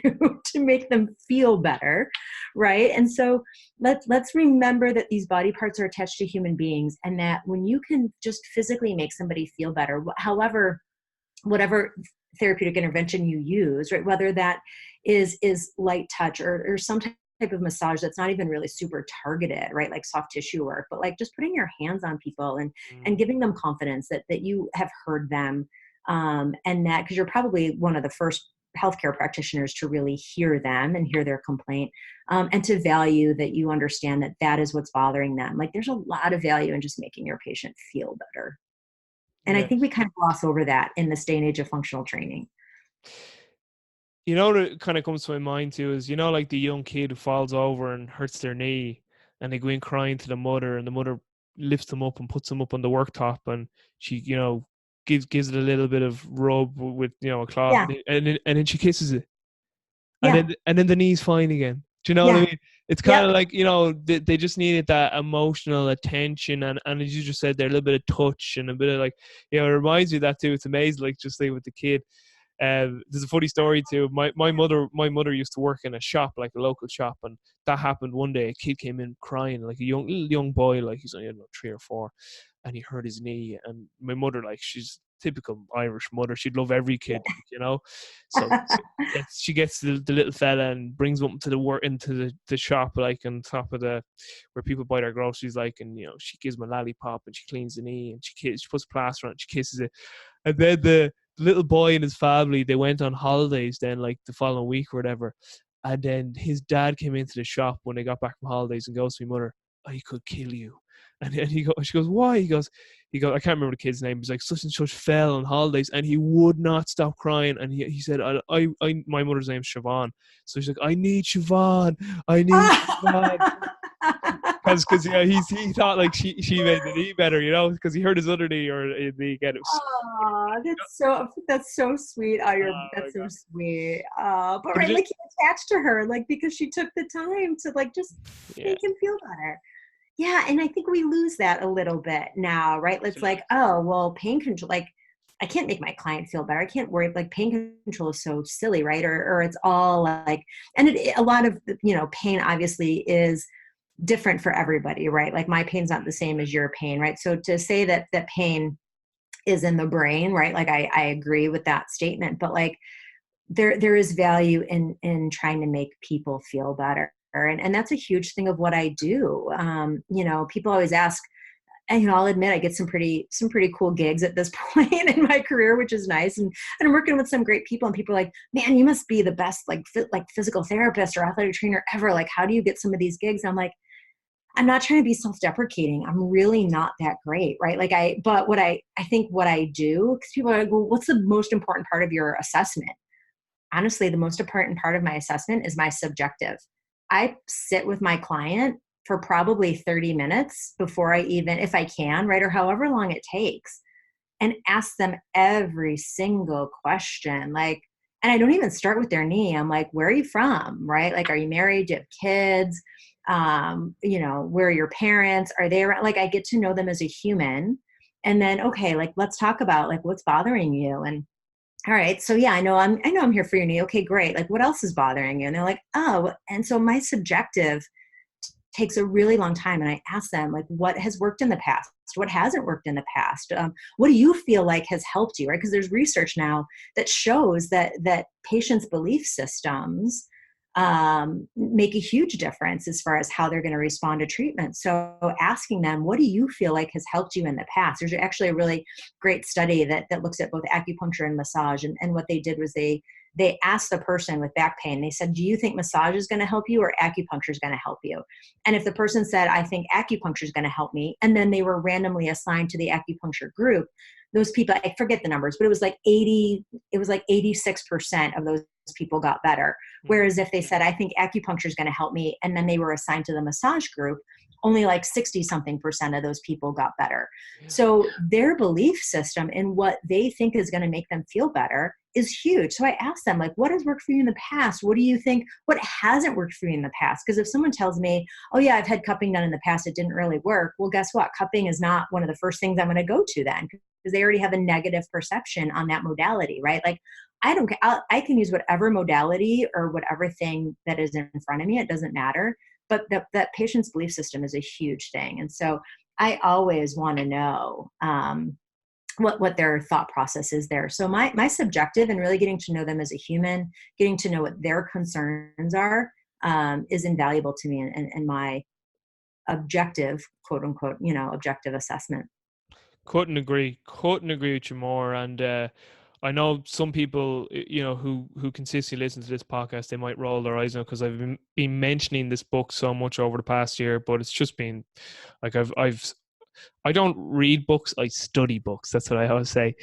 to make them feel better, right? And so let's remember that these body parts are attached to human beings, and that when you can just physically make somebody feel better, whatever therapeutic intervention you use, right? Whether that is light touch or some type of massage that's not even really super targeted, right? Like soft tissue work, but like just putting your hands on people and giving them confidence that you have heard them. And that, because you're probably one of the first healthcare practitioners to really hear them and hear their complaint, and to value that you understand that is what's bothering them. Like there's a lot of value in just making your patient feel better. And I Yeah. think we kind of gloss over that in this day and age of functional training. What kind of comes to my mind too is, like the young kid who falls over and hurts their knee and they go in crying to the mother, and the mother lifts them up and puts them up on the worktop, and she, gives it a little bit of rub with, a cloth, Yeah. and then she kisses it. Yeah. And then the knee's fine again. Do you know what I Yeah. mean? It's kind Yep. of like, they just needed that emotional attention, and as you just said there, a little bit of touch and a bit of like, it reminds me of that too. It's amazing, like just like with the kid. There's a funny story too. My mother used to work in a shop, like a local shop, and that happened one day. A kid came in crying, like a young boy, like he's only, 3 or 4, and he hurt his knee. And my mother, like, she's typical Irish mother, she'd love every kid, So she gets the little fella and brings him up to into the shop, like on top of where people buy their groceries, like, and she gives him a lollipop and she cleans the knee and she puts plaster on it, she kisses it, and then the little boy and his family, they went on holidays then, like the following week or whatever, and then his dad came into the shop when they got back from holidays and goes to my mother, "I could kill you." And she goes, "Why?" He goes, I can't remember the kid's name. He's like, such and such fell on holidays, and he would not stop crying. And he said, my mother's name's Siobhan. So he's like, "I need Siobhan. I need Siobhan." Because yeah, he thought like she made the knee better, because he hurt his other knee or knee again. It was Oh, that's so sweet. Oh, that's so God. sweet. But But right, like he attached to her, like because she took the time to like just yeah, make him feel better. Yeah, and I think we lose that a little bit now, right? It's absolutely. like, oh, well, pain control, like I can't make my client feel better. I can't worry, like pain control is so silly, right? Or it's all like, and a lot of, pain obviously is different for everybody, right? Like my pain's not the same as your pain, right? So to say that pain is in the brain, right? Like I agree with that statement, but like there is value in trying to make people feel better. And that's a huge thing of what I do. People always ask, and I'll admit I get some pretty cool gigs at this point in my career, which is nice. And I'm working with some great people, and people are like, man, you must be the best like physical therapist or athletic trainer ever. Like, how do you get some of these gigs? And I'm like, I'm not trying to be self-deprecating. I'm really not that great, right? But what I think what I do, because people are like, well, what's the most important part of your assessment? Honestly, the most important part of my assessment is my subjective. I sit with my client for probably 30 minutes before I even, if I can, right, or however long it takes, and ask them every single question. Like, and I don't even start with their knee. I'm like, where are you from, right? Like, are you married? Do you have kids? Where are your parents? Are they around? Like, I get to know them as a human. And then, okay, like, let's talk about like what's bothering you. And all right, so yeah, I know I'm here for your knee. Okay, great. Like, what else is bothering you? And they're like, oh, and so my subjective takes a really long time, and I ask them, like, what has worked in the past? What hasn't worked in the past? What do you feel like has helped you, right? Because there's research now that shows that patients' belief systems make a huge difference as far as how they're going to respond to treatment. So asking them, what do you feel like has helped you in the past? There's actually a really great study that looks at both acupuncture and massage. And what they did was they asked the person with back pain, they said, do you think massage is going to help you or acupuncture is going to help you? And if the person said, I think acupuncture is going to help me, and then they were randomly assigned to the acupuncture group, those people, I forget the numbers, but it was like 86% of those people got better. Whereas if they said, I think acupuncture is going to help me, and then they were assigned to the massage group, only like 60 something percent of those people got better. Yeah. So their belief system and what they think is going to make them feel better is huge. So I asked them, like, what has worked for you in the past? What do you think, what hasn't worked for you in the past? Because if someone tells me, oh yeah, I've had cupping done in the past, it didn't really work. Well, guess what? Cupping is not one of the first things I'm going to go to then, because they already have a negative perception on that modality, right? Like, I don't care. I can use whatever modality or whatever thing that is in front of me. It doesn't matter. But that patient's belief system is a huge thing. And so I always want to know what their thought process is there. So my subjective and really getting to know them as a human, getting to know what their concerns are, is invaluable to me and my objective, quote unquote, objective assessment. Couldn't agree with you more. And I know some people, who consistently listen to this podcast, they might roll their eyes now because I've been mentioning this book so much over the past year, but it's just been like I don't read books, I study books. That's what I always say.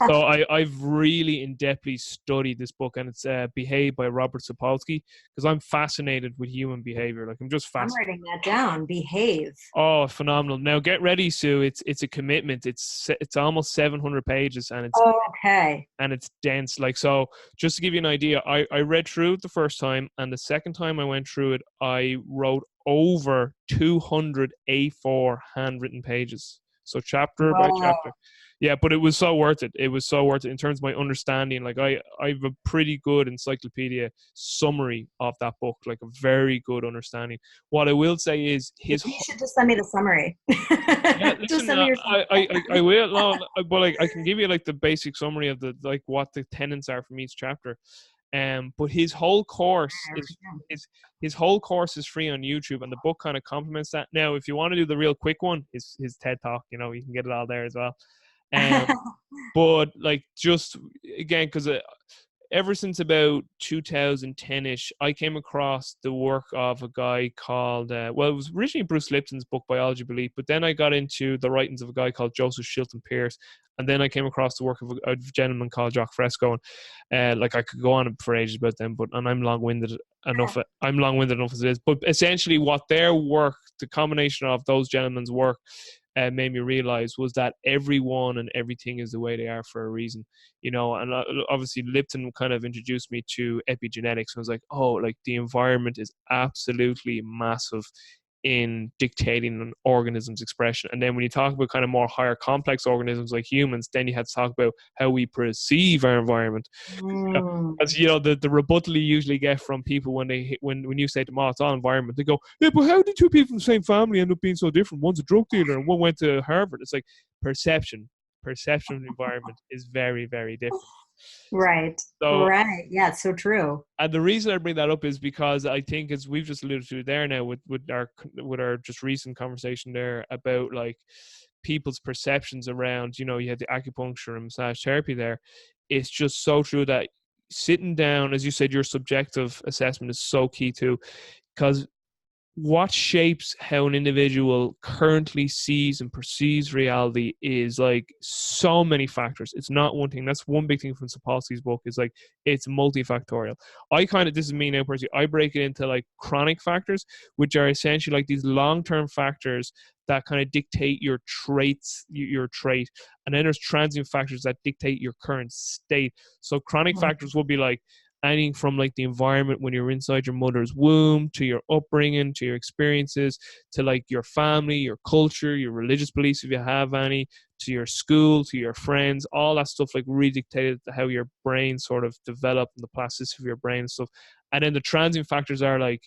So I've really in-depthly studied this book, and it's Behave by Robert Sapolsky, because I'm fascinated with human behavior. Like, I'm just fascinated. I'm writing that down. Behave. Oh, phenomenal. Now get ready, Sue. It's a commitment. It's almost 700 pages, and it's okay. And it's dense. Like, so just to give you an idea, I read through it the first time, and the second time I went through it, I wrote over 200 A4 handwritten pages. So chapter by chapter. Yeah, but it was so worth it. It was so worth it in terms of my understanding. Like, I have a pretty good encyclopedia summary of that book, like a very good understanding. What I will say is you should just send me the summary. Yeah, listen, just send me your I will. No, but like, I can give you like the basic summary of the, like, what the tenets are from each chapter. But his whole course his whole course is free on YouTube, and the book kind of complements that. Now, if you want to do the real quick one, his TED Talk, you can get it all there as well. But like, just again, because ever since about 2010-ish, I came across the work of a guy called, it was originally Bruce Lipton's book, Biology Belief, but then I got into the writings of a guy called Joseph Shilton Pearce, and then I came across the work of a gentleman called Jacques Fresco, and like, I could go on for ages about them, and I'm long-winded enough. I'm long-winded enough as it is. But essentially, what their work, the combination of those gentlemen's work, made me realize was that everyone and everything is the way they are for a reason, and obviously Lipton kind of introduced me to epigenetics. I was like, oh, like, the environment is absolutely massive in dictating an organism's expression. And then when you talk about kind of more higher complex organisms like humans, then you had to talk about how we perceive our environment. As the rebuttal you usually get from people when you say to them, oh, it's all environment, they go, yeah, but how did two people from the same family end up being so different? One's a drug dealer and one went to Harvard. It's like perception of the environment is very, very different. Right. So, Right. Yeah, it's so true. and the reason I bring that up is because I think, as we've just alluded to there now with our just recent conversation there about like people's perceptions around, you had the acupuncture and massage therapy there. It's just so true that sitting down, as you said, your subjective assessment is so key too, because what shapes how an individual currently sees and perceives reality is like so many factors. It's not one thing. That's one big thing from Sapolsky's book, is like it's multifactorial. This is me now personally, I break it into like chronic factors, which are essentially like these long-term factors that kind of dictate your traits, your trait. And then there's transient factors that dictate your current state. So chronic factors will be like anything from like the environment when you're inside your mother's womb, to your upbringing, to your experiences, to like your family, your culture, your religious beliefs if you have any, to your school, to your friends. All that stuff like really dictated how your brain sort of developed and the plasticity of your brain and stuff. And then the transient factors are like,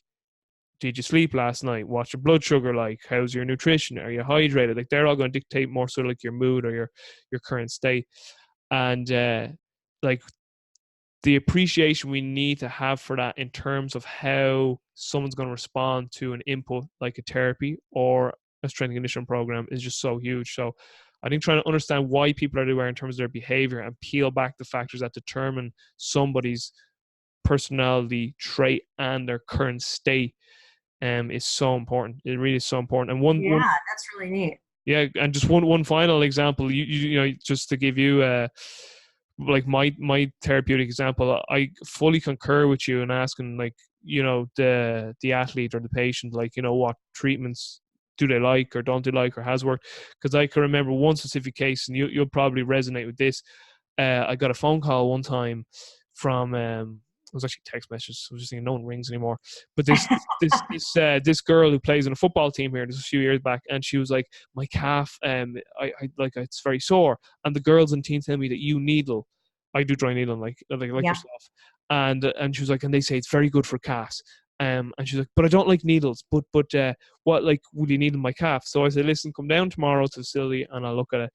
did you sleep last night? What's your blood sugar like? How's your nutrition? Are you hydrated? Like they're all going to dictate more sort of like your mood or your current state. And like the appreciation we need to have for that in terms of how someone's going to respond to an input like a therapy or a strength and conditioning program is just so huge. So I think trying to understand why people are doing in terms of their behavior and peel back the factors that determine somebody's personality trait and their current state is so important. It really is so important. And one Yeah, that's really neat. yeah, and just one final example, just to give you like my therapeutic example, I fully concur with you in asking like, the athlete or the patient, like, what treatments do they like or don't they like or has worked. Because I can remember one specific case, and you'll probably resonate with this. I got a phone call one time from it was actually text messages. I was just thinking no one rings anymore. But this girl who plays in a football team here, this was a few years back, and she was like, my calf, I like it's very sore. And the girls and team tell me that you needle. I do dry needling like Yeah. yourself. And she was like, and they say it's very good for calves. And she's like, but I don't like needles. But what, like, will you needle my calf? So I said, listen, come down tomorrow to the facility and I'll look at it.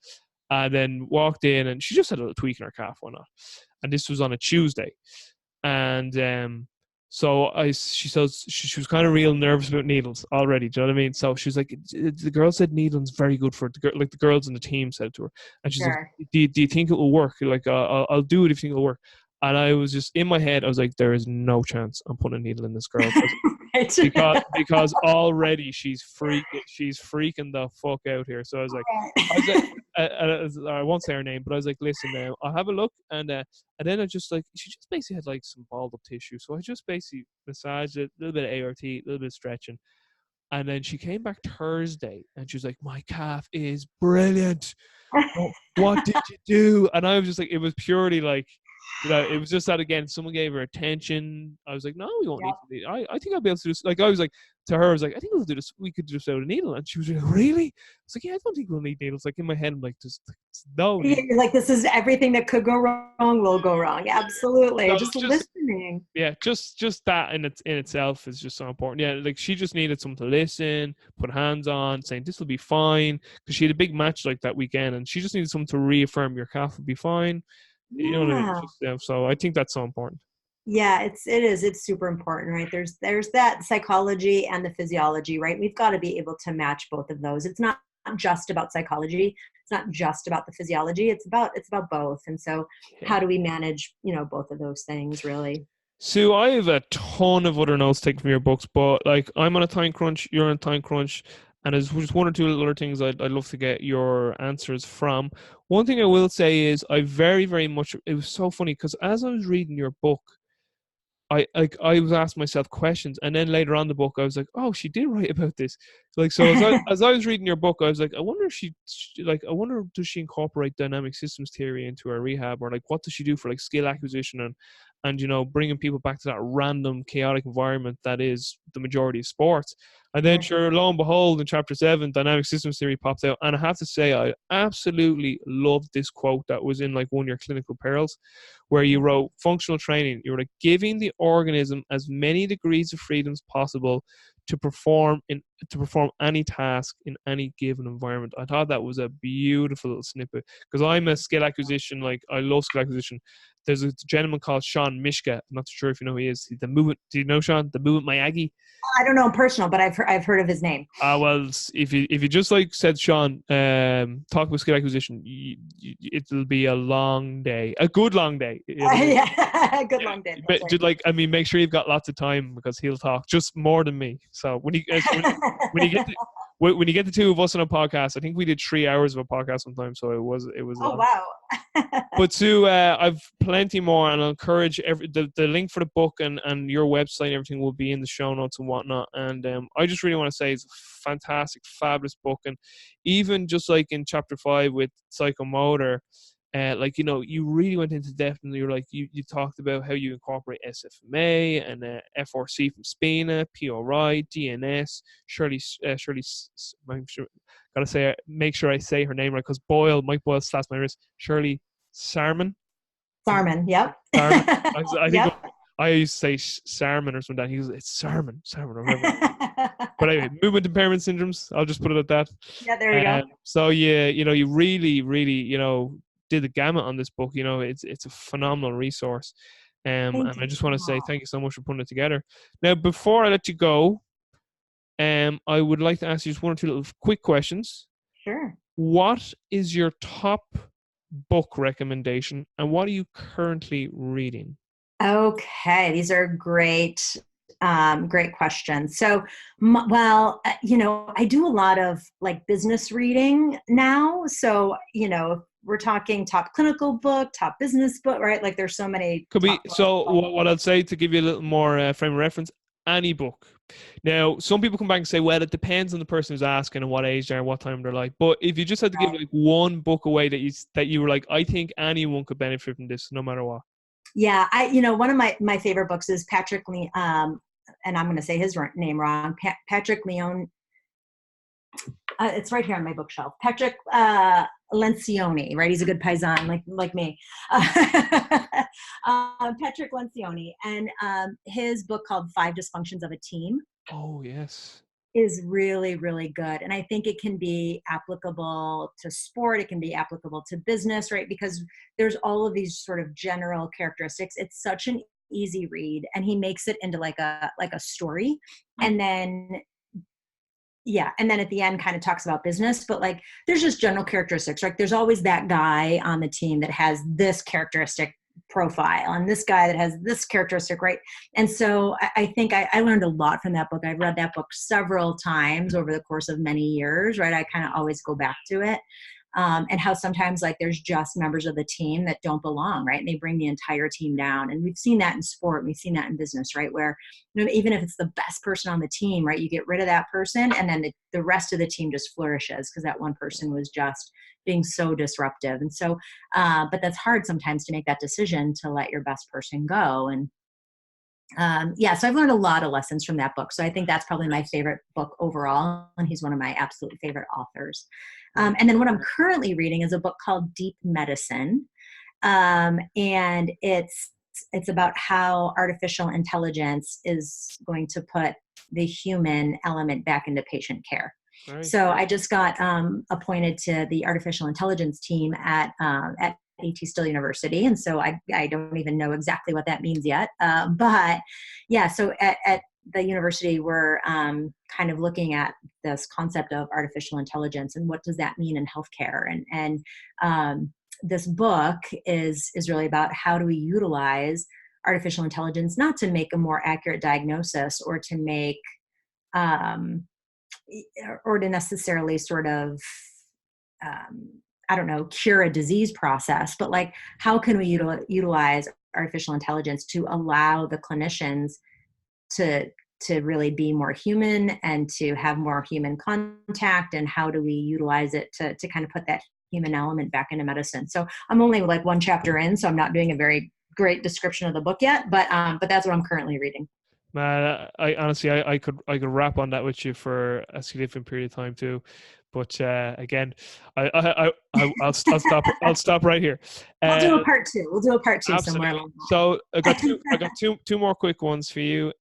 And then walked in, and she just had a little tweak in her calf, why not? And this was on a Tuesday. And so she says she was kind of real nervous about needles already. Do you know what I mean? So she was like, the girl said needling's very good for it. Like the girls in the team said to her, and she's Sure. like, do you think it will work? Like, I'll do it if you think it'll work. And I was just in my head, I was like, there is no chance I'm putting a needle in this girl. Right. because already she's freaking the fuck out here. So I was like, I won't say her name, but I was like, listen, now I'll have a look, and then I just like, she just basically had like some balled up tissue, so I just basically massaged it, a little bit of ART, a little bit of stretching, and then she came back Thursday, and she was like, my calf is brilliant. What did you do? And I was just like, it was purely like, it was just that, again, someone gave her attention. I was like, no, we won't need to. I think I'll be able to do this. Like, I was like, to her, I was like, I think we'll do this. We could do this without a needle. And she was like, really? I was like, yeah, I don't think we'll need needles. Like, in my head, I'm like, just no. You're like, this is everything that could go wrong will go wrong. Absolutely. So Just listening. Yeah, just that in itself is just so important. Yeah, like she just needed someone to listen, put hands on, saying this will be fine, because she had a big match like that weekend, and she just needed someone to reaffirm your calf will be fine. You know what I mean? Yeah. Just, so I think that's so important. Yeah, it's super important, right? There's that psychology and the physiology, right? We've got to be able to match both of those. It's not just about psychology. It's not just about the physiology. It's about both. And so how do we manage, both of those things really? Sue, I have a ton of other notes taken from your books, but like I'm on a time crunch, you're on a time crunch, and there's just one or two other things I'd love to get your answers from. One thing I will say is I very, very much, it was so funny because as I was reading your book, I was asking myself questions, and then later on in the book I was like, oh, she did write about this. Like, so as I was reading your book, I was like, I wonder if I wonder, does she incorporate dynamic systems theory into her rehab, or like what does she do for like skill acquisition and bringing people back to that random chaotic environment that is the majority of sports. And then sure, lo and behold, in chapter 7, dynamic systems theory popped out, and I have to say I absolutely loved this quote that was in like one of your clinical pearls, where you wrote, functional training, you were like, giving the organism as many degrees of freedom as possible to perform in to perform any task in any given environment. I thought that was a beautiful little snippet, because I'm a skill acquisition, like I love skill acquisition. There's a gentleman called Sean Mishka. I'm not sure if you know who he is. He's the movement. Do you know Sean? The movement Miyagi. I don't know him personal, but I've heard of his name. Well, if you just like said, Sean, talk about skill acquisition, it'll be a long day, a good long day. Yeah, good long day. But just like, I mean, make sure you've got lots of time, because he'll talk just more than me. So when you when you get the two of us on a podcast, I think we did 3 hours of a podcast sometime. So it was. Oh wow. But Sue, I've plenty more, and I'll encourage the link for the book and your website and everything will be in the show notes and whatnot. And I just really want to say it's a fantastic, fabulous book. And even just like in chapter 5 with psychomotor, like, you know, you really went into depth, and you're like, you talked about how you incorporate SFMA and FRC from SPINA, PRI, DNS, Shirley, I'm sure, gotta say, make sure I say her name right, because Mike Boyle slapped my wrist. Shirley Sarman. Sarman, yep. Sarman. I think yep. I used to say Sarman or something. He goes, it's Sarman, or whatever. But anyway, movement impairment syndromes. I'll just put it at that. Yeah, there we go. So yeah, you know, you really, really, you know, did the gamut on this book. You know, it's a phenomenal resource. And I just want to say thank you so much for putting it together. Now, before I let you go, I would like to ask you just one or two little quick questions. Sure. What is your top book recommendation, and what are you currently reading? Okay, these are great questions. So, well, you know, I do a lot of like business reading now. So, you know, we're talking top clinical book, top business book, right? Like there's so many. Could be. So what I'd say, to give you a little more frame of reference, any book. Now, some people come back and say, well, it depends on the person who's asking and what age they are, what time they're like. But if you just had to give like one book away that you were like, I think anyone could benefit from this, no matter what. Yeah, one of my favorite books is Patrick Lee, and I'm going to say his name wrong. Patrick Leone. It's right here on my bookshelf. Patrick Lencioni, right? He's a good paisan, like me. Patrick Lencioni, and his book called 5 Dysfunctions of a Team. Oh, yes. Is really, really good. And I think it can be applicable to sport. It can be applicable to business, right? Because there's all of these sort of general characteristics. It's such an easy read, and he makes it into like a story. And then at the end kind of talks about business, but like there's just general characteristics, right? There's always that guy on the team that has this characteristic profile and this guy that has this characteristic, right? And so I think I learned a lot from that book. I've read that book several times over the course of many years, right? I kind of always go back to it. And how sometimes like there's just members of the team that don't belong, right? And they bring the entire team down. And we've seen that in sport. We've seen that in business, right? Where, you know, even if it's the best person on the team, right, you get rid of that person and then the rest of the team just flourishes because that one person was just being so disruptive. And so, but that's hard sometimes to make that decision to let your best person go. And so I've learned a lot of lessons from that book. So I think that's probably my favorite book overall. And he's one of my absolute favorite authors. And then what I'm currently reading is a book called Deep Medicine. And it's about how artificial intelligence is going to put the human element back into patient care. Right. So I just got appointed to the artificial intelligence team at A.T. Still University. And so I don't even know exactly what that means yet. But yeah, so at the university, we're kind of looking at this concept of artificial intelligence and what does that mean in healthcare. And this book is really about how do we utilize artificial intelligence, not to make a more accurate diagnosis or to make, or to necessarily sort of, cure a disease process, but like, how can we utilize artificial intelligence to allow the clinicians to really be more human and to have more human contact, and how do we utilize it to kind of put that human element back into medicine? So I'm only like one chapter in, so I'm not doing a very great description of the book yet, but that's what I'm currently reading. Man, I honestly, I could wrap on that with you for a significant period of time too, but again, I'll stop. I'll stop right here. We'll do a part two. Absolutely. Somewhere along. So I got two more quick ones for you.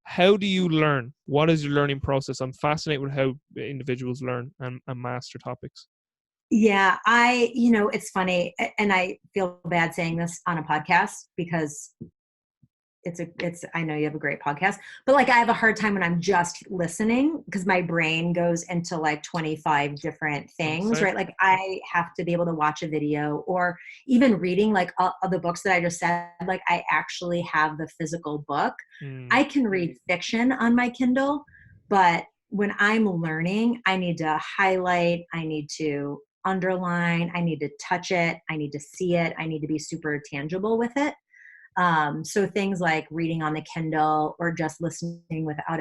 How do you learn? What is your learning process? I'm fascinated with how individuals learn and master topics. Yeah, it's funny, and I feel bad saying this on a podcast because I know you have a great podcast, but like I have a hard time when I'm just listening because my brain goes into like 25 different things, right? Like I have to be able to watch a video, or even reading like all the books that I just said, like I actually have the physical book. I can read fiction on my Kindle, but when I'm learning, I need to highlight, I need to underline, I need to touch it, I need to see it, I need to be super tangible with it. So things like reading on the Kindle or just listening without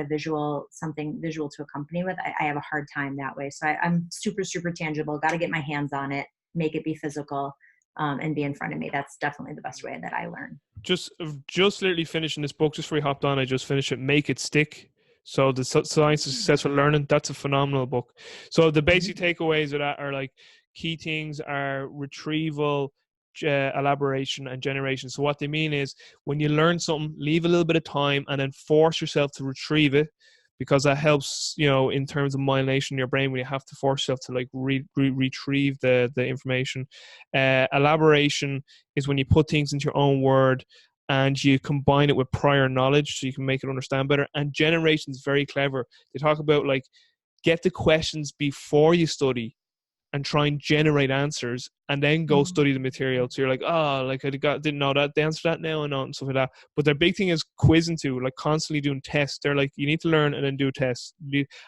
something visual to accompany with, I have a hard time that way. So I'm super, super tangible, got to get my hands on it, make it be physical, and be in front of me. That's definitely the best way that I learn. Just literally finishing this book, just before we hopped on, I just finished it, Make It Stick. So the Science of Successful Learning, that's a phenomenal book. So the basic takeaways of that are like key things are retrieval, elaboration, and generation. So what they mean is when you learn something, leave a little bit of time and then force yourself to retrieve it, because that helps, in terms of myelination in your brain when you have to force yourself to like retrieve the information. Elaboration is when you put things into your own word and you combine it with prior knowledge so you can make it understand better. And generation is very clever. They talk about like get the questions before you study and try and generate answers and then go study the material. So you're like, oh, like didn't know that. The answer to that now I know, and stuff like that. But their big thing is quizzing too, like constantly doing tests. They're like, you need to learn and then do tests.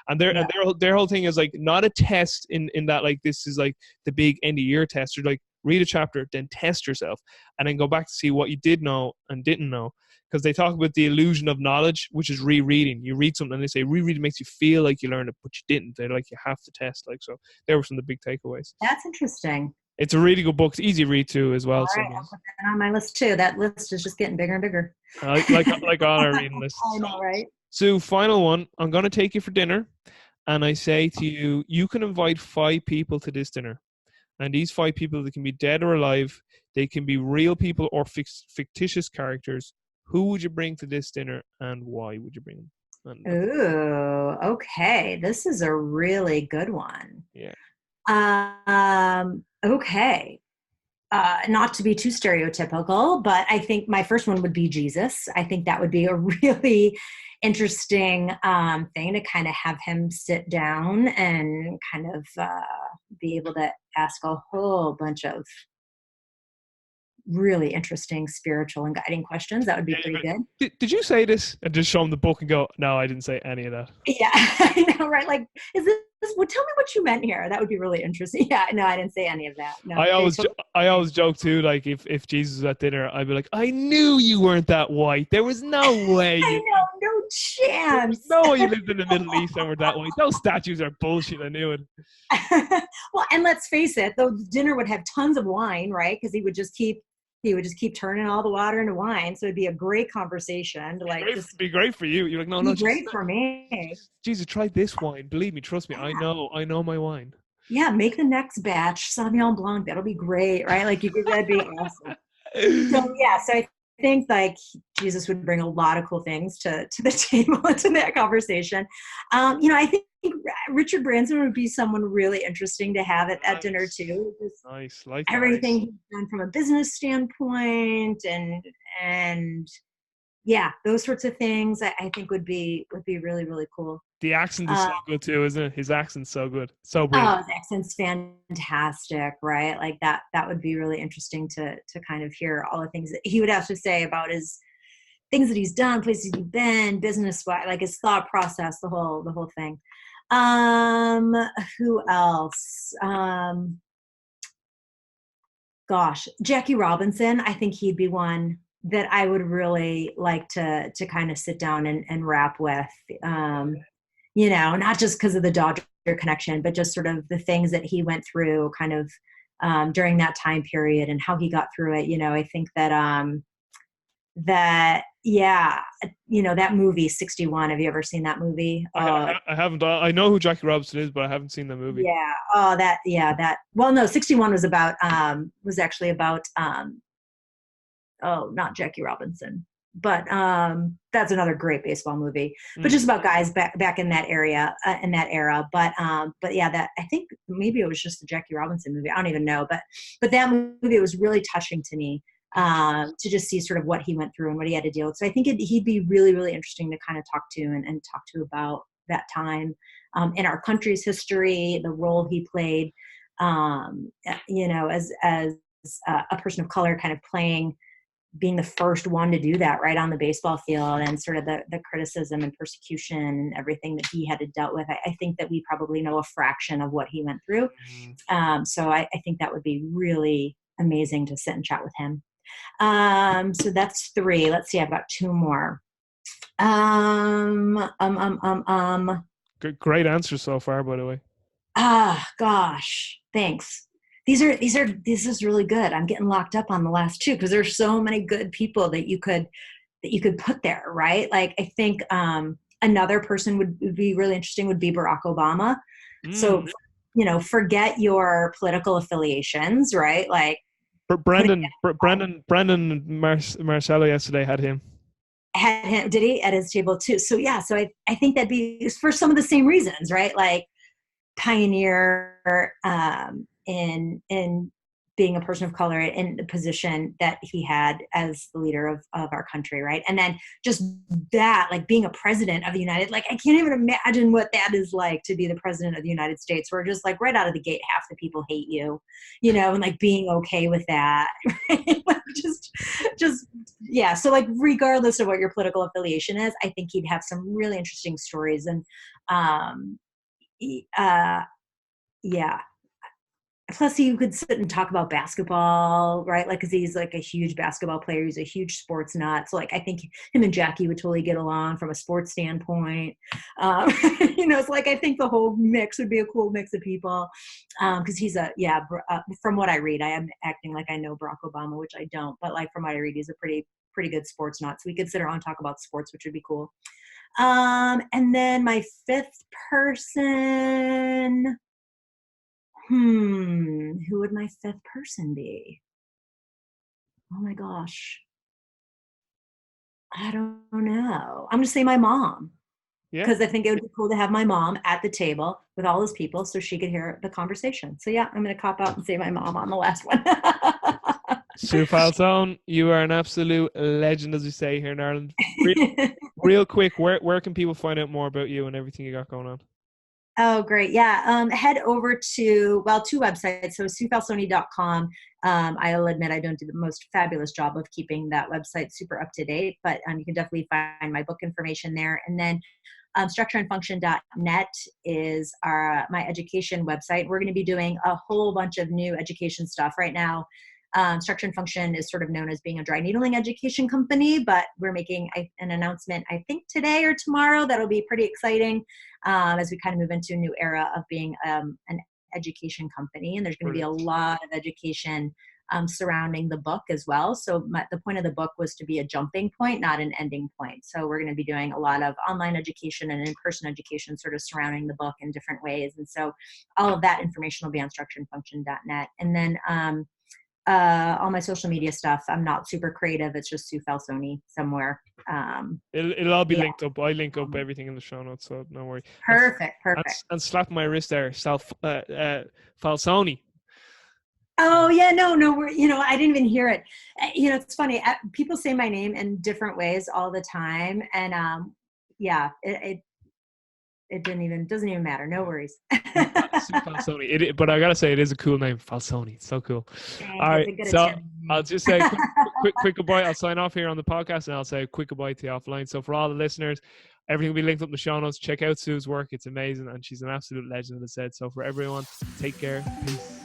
And their whole thing is like not a test in that like this is like the big end of year test. You're like, read a chapter, then test yourself, and then go back to see what you did know and didn't know. Because they talk about the illusion of knowledge, which is rereading. You read something and they say rereading makes you feel like you learned it, but you didn't. They're like, you have to test. Like, so there were some of the big takeaways. That's interesting. It's a really good book. It's easy to read too as well. All right, I'll put that on my list too. That list is just getting bigger and bigger. Like all our reading lists. I know, right? So final one, I'm going to take you for dinner, and I say to you, you can invite 5 people to this dinner. And these 5 people, they can be dead or alive. They can be real people or fictitious characters. Who would you bring to this dinner, and why would you bring them? Ooh, okay. This is a really good one. Yeah. Okay. Not to be too stereotypical, but I think my first one would be Jesus. I think that would be a really interesting thing to kind of have him sit down and kind of be able to ask a whole bunch of really interesting spiritual and guiding questions. That would be pretty good. Did you say this and just show him the book and go, no, I didn't say any of that? Yeah, I know, right? Like, is this, well, tell me what you meant here. That would be really interesting. Yeah, no, I didn't say any of that. No, I always joke too, like if Jesus was at dinner, I'd be like, I knew you weren't that white. There was no way. I know, no chance. No way you lived in the Middle East and were that white. Those statues are bullshit. I knew it. Well, and let's face it, though, dinner would have tons of wine, right? Because he would just keep turning all the water into wine. So it'd be a great conversation to like just be great for you. You're like, no, great for me. Jesus, try this wine. Believe me, trust me. Yeah. I know my wine. Yeah, make the next batch Sauvignon Blanc. That'll be great, right? Like that'd be awesome. So yeah, so I think like Jesus would bring a lot of cool things to the table, to that conversation. I think Richard Branson would be someone really interesting to have at dinner too. Nice, everything he's done from a business standpoint, and yeah, those sorts of things I think would be really, really cool. The accent is so good too, isn't it? His accent's so good, so brilliant. Oh, his accent's fantastic, right? Like that would be really interesting to kind of hear all the things that he would have to say about his things that he's done, places he's been, business-wise, like his thought process, the whole thing. Who else? Gosh, Jackie Robinson. I think he'd be one that I would really like to kind of sit down and rap with. Not just because of the Dodger connection, but just sort of the things that he went through kind of during that time period and how he got through it. I think that that movie 61. Have you ever seen that movie? I haven't. I know who Jackie Robinson is, but I haven't seen the movie. Yeah. Oh, well, no, 61 was about not Jackie Robinson. that's another great baseball movie, but Mm. just about guys back in that area, in that era. But yeah, that, I think maybe it was just the Jackie Robinson movie. I don't even know, but that movie was really touching to me, to just see sort of what he went through and what he had to deal with. So I think he'd be really, really interesting to kind of talk to and talk to about that time, in our country's history, the role he played, as a person of color, kind of being the first one to do that right on the baseball field, and sort of the criticism and persecution and everything that he had to dealt with. I think that we probably know a fraction of what he went through. So I think that would be really amazing to sit and chat with him. So that's 3. Let's see, I've got 2 more. Um, um, um, um, um, Great answer so far, by the way. Gosh, thanks. This is really good. I'm getting locked up on the last 2 because there's so many good people that you could put there, right? Like, I think another person would be really interesting would be Barack Obama. So, forget your political affiliations, right? Like, Brandon Marcello yesterday had him. Did he at his table too? So yeah, so I think that'd be for some of the same reasons, right? Like, pioneer, in being a person of color in the position that he had as the leader of our country, right? And then just that, like, being a president of the United, like, I can't even imagine what that is like to be the president of the United States, where just like right out of the gate, half the people hate you, and like being okay with that, right? Like, just yeah. So like, regardless of what your political affiliation is, I think he'd have some really interesting stories. And yeah. Plus, you could sit and talk about basketball, right? Like, because he's like a huge basketball player. He's a huge sports nut. So, like, I think him and Jackie would totally get along from a sports standpoint. It's like, I think the whole mix would be a cool mix of people. Because he's from what I read, I am acting like I know Barack Obama, which I don't. But like, from what I read, he's a pretty good sports nut. So we could sit around and talk about sports, which would be cool. And then my 5th person. Who would my 5th person be? Oh my gosh. I don't know. I'm going to say my mom, Yeah. because I think it would be cool to have my mom at the table with all those people so she could hear the conversation. So yeah, I'm going to cop out and say my mom on the last one. Sue Falsone, you are an absolute legend, as we say here in Ireland. Real quick, where can people find out more about you and everything you got going on? Oh, great. Yeah. Head over to, 2 websites. So SueFalsone.com. I'll admit I don't do the most fabulous job of keeping that website super up to date, but you can definitely find my book information there. And then structureandfunction.net is my education website. We're going to be doing a whole bunch of new education stuff right now. Structure and Function is sort of known as being a dry needling education company, but we're making an announcement, I think today or tomorrow, that'll be pretty exciting, as we kind of move into a new era of being an education company. And there's going to be a lot of education surrounding the book as well. So the point of the book was to be a jumping point, not an ending point. So we're going to be doing a lot of online education and in-person education sort of surrounding the book in different ways. And so all of that information will be on structureandfunction.net. And then all my social media stuff, I'm not super creative. It's just Sue Falsone somewhere. It'll all be linked up. I link up everything in the show notes, so no worry. Perfect. And slap my wrist there, Falsone. Oh yeah, no, we're, I didn't even hear it. It's funny. People say my name in different ways all the time, and it doesn't even matter. No worries. Falsone. But I gotta say, it is a cool name, Falsone. It's so cool. All right, so I'll just say quick goodbye. I'll sign off here on the podcast, and I'll say a quick goodbye to the offline. So for all the listeners, everything will be linked up in the show notes. Check out Sue's work; it's amazing, and she's an absolute legend, as I said. So for everyone, take care. Peace.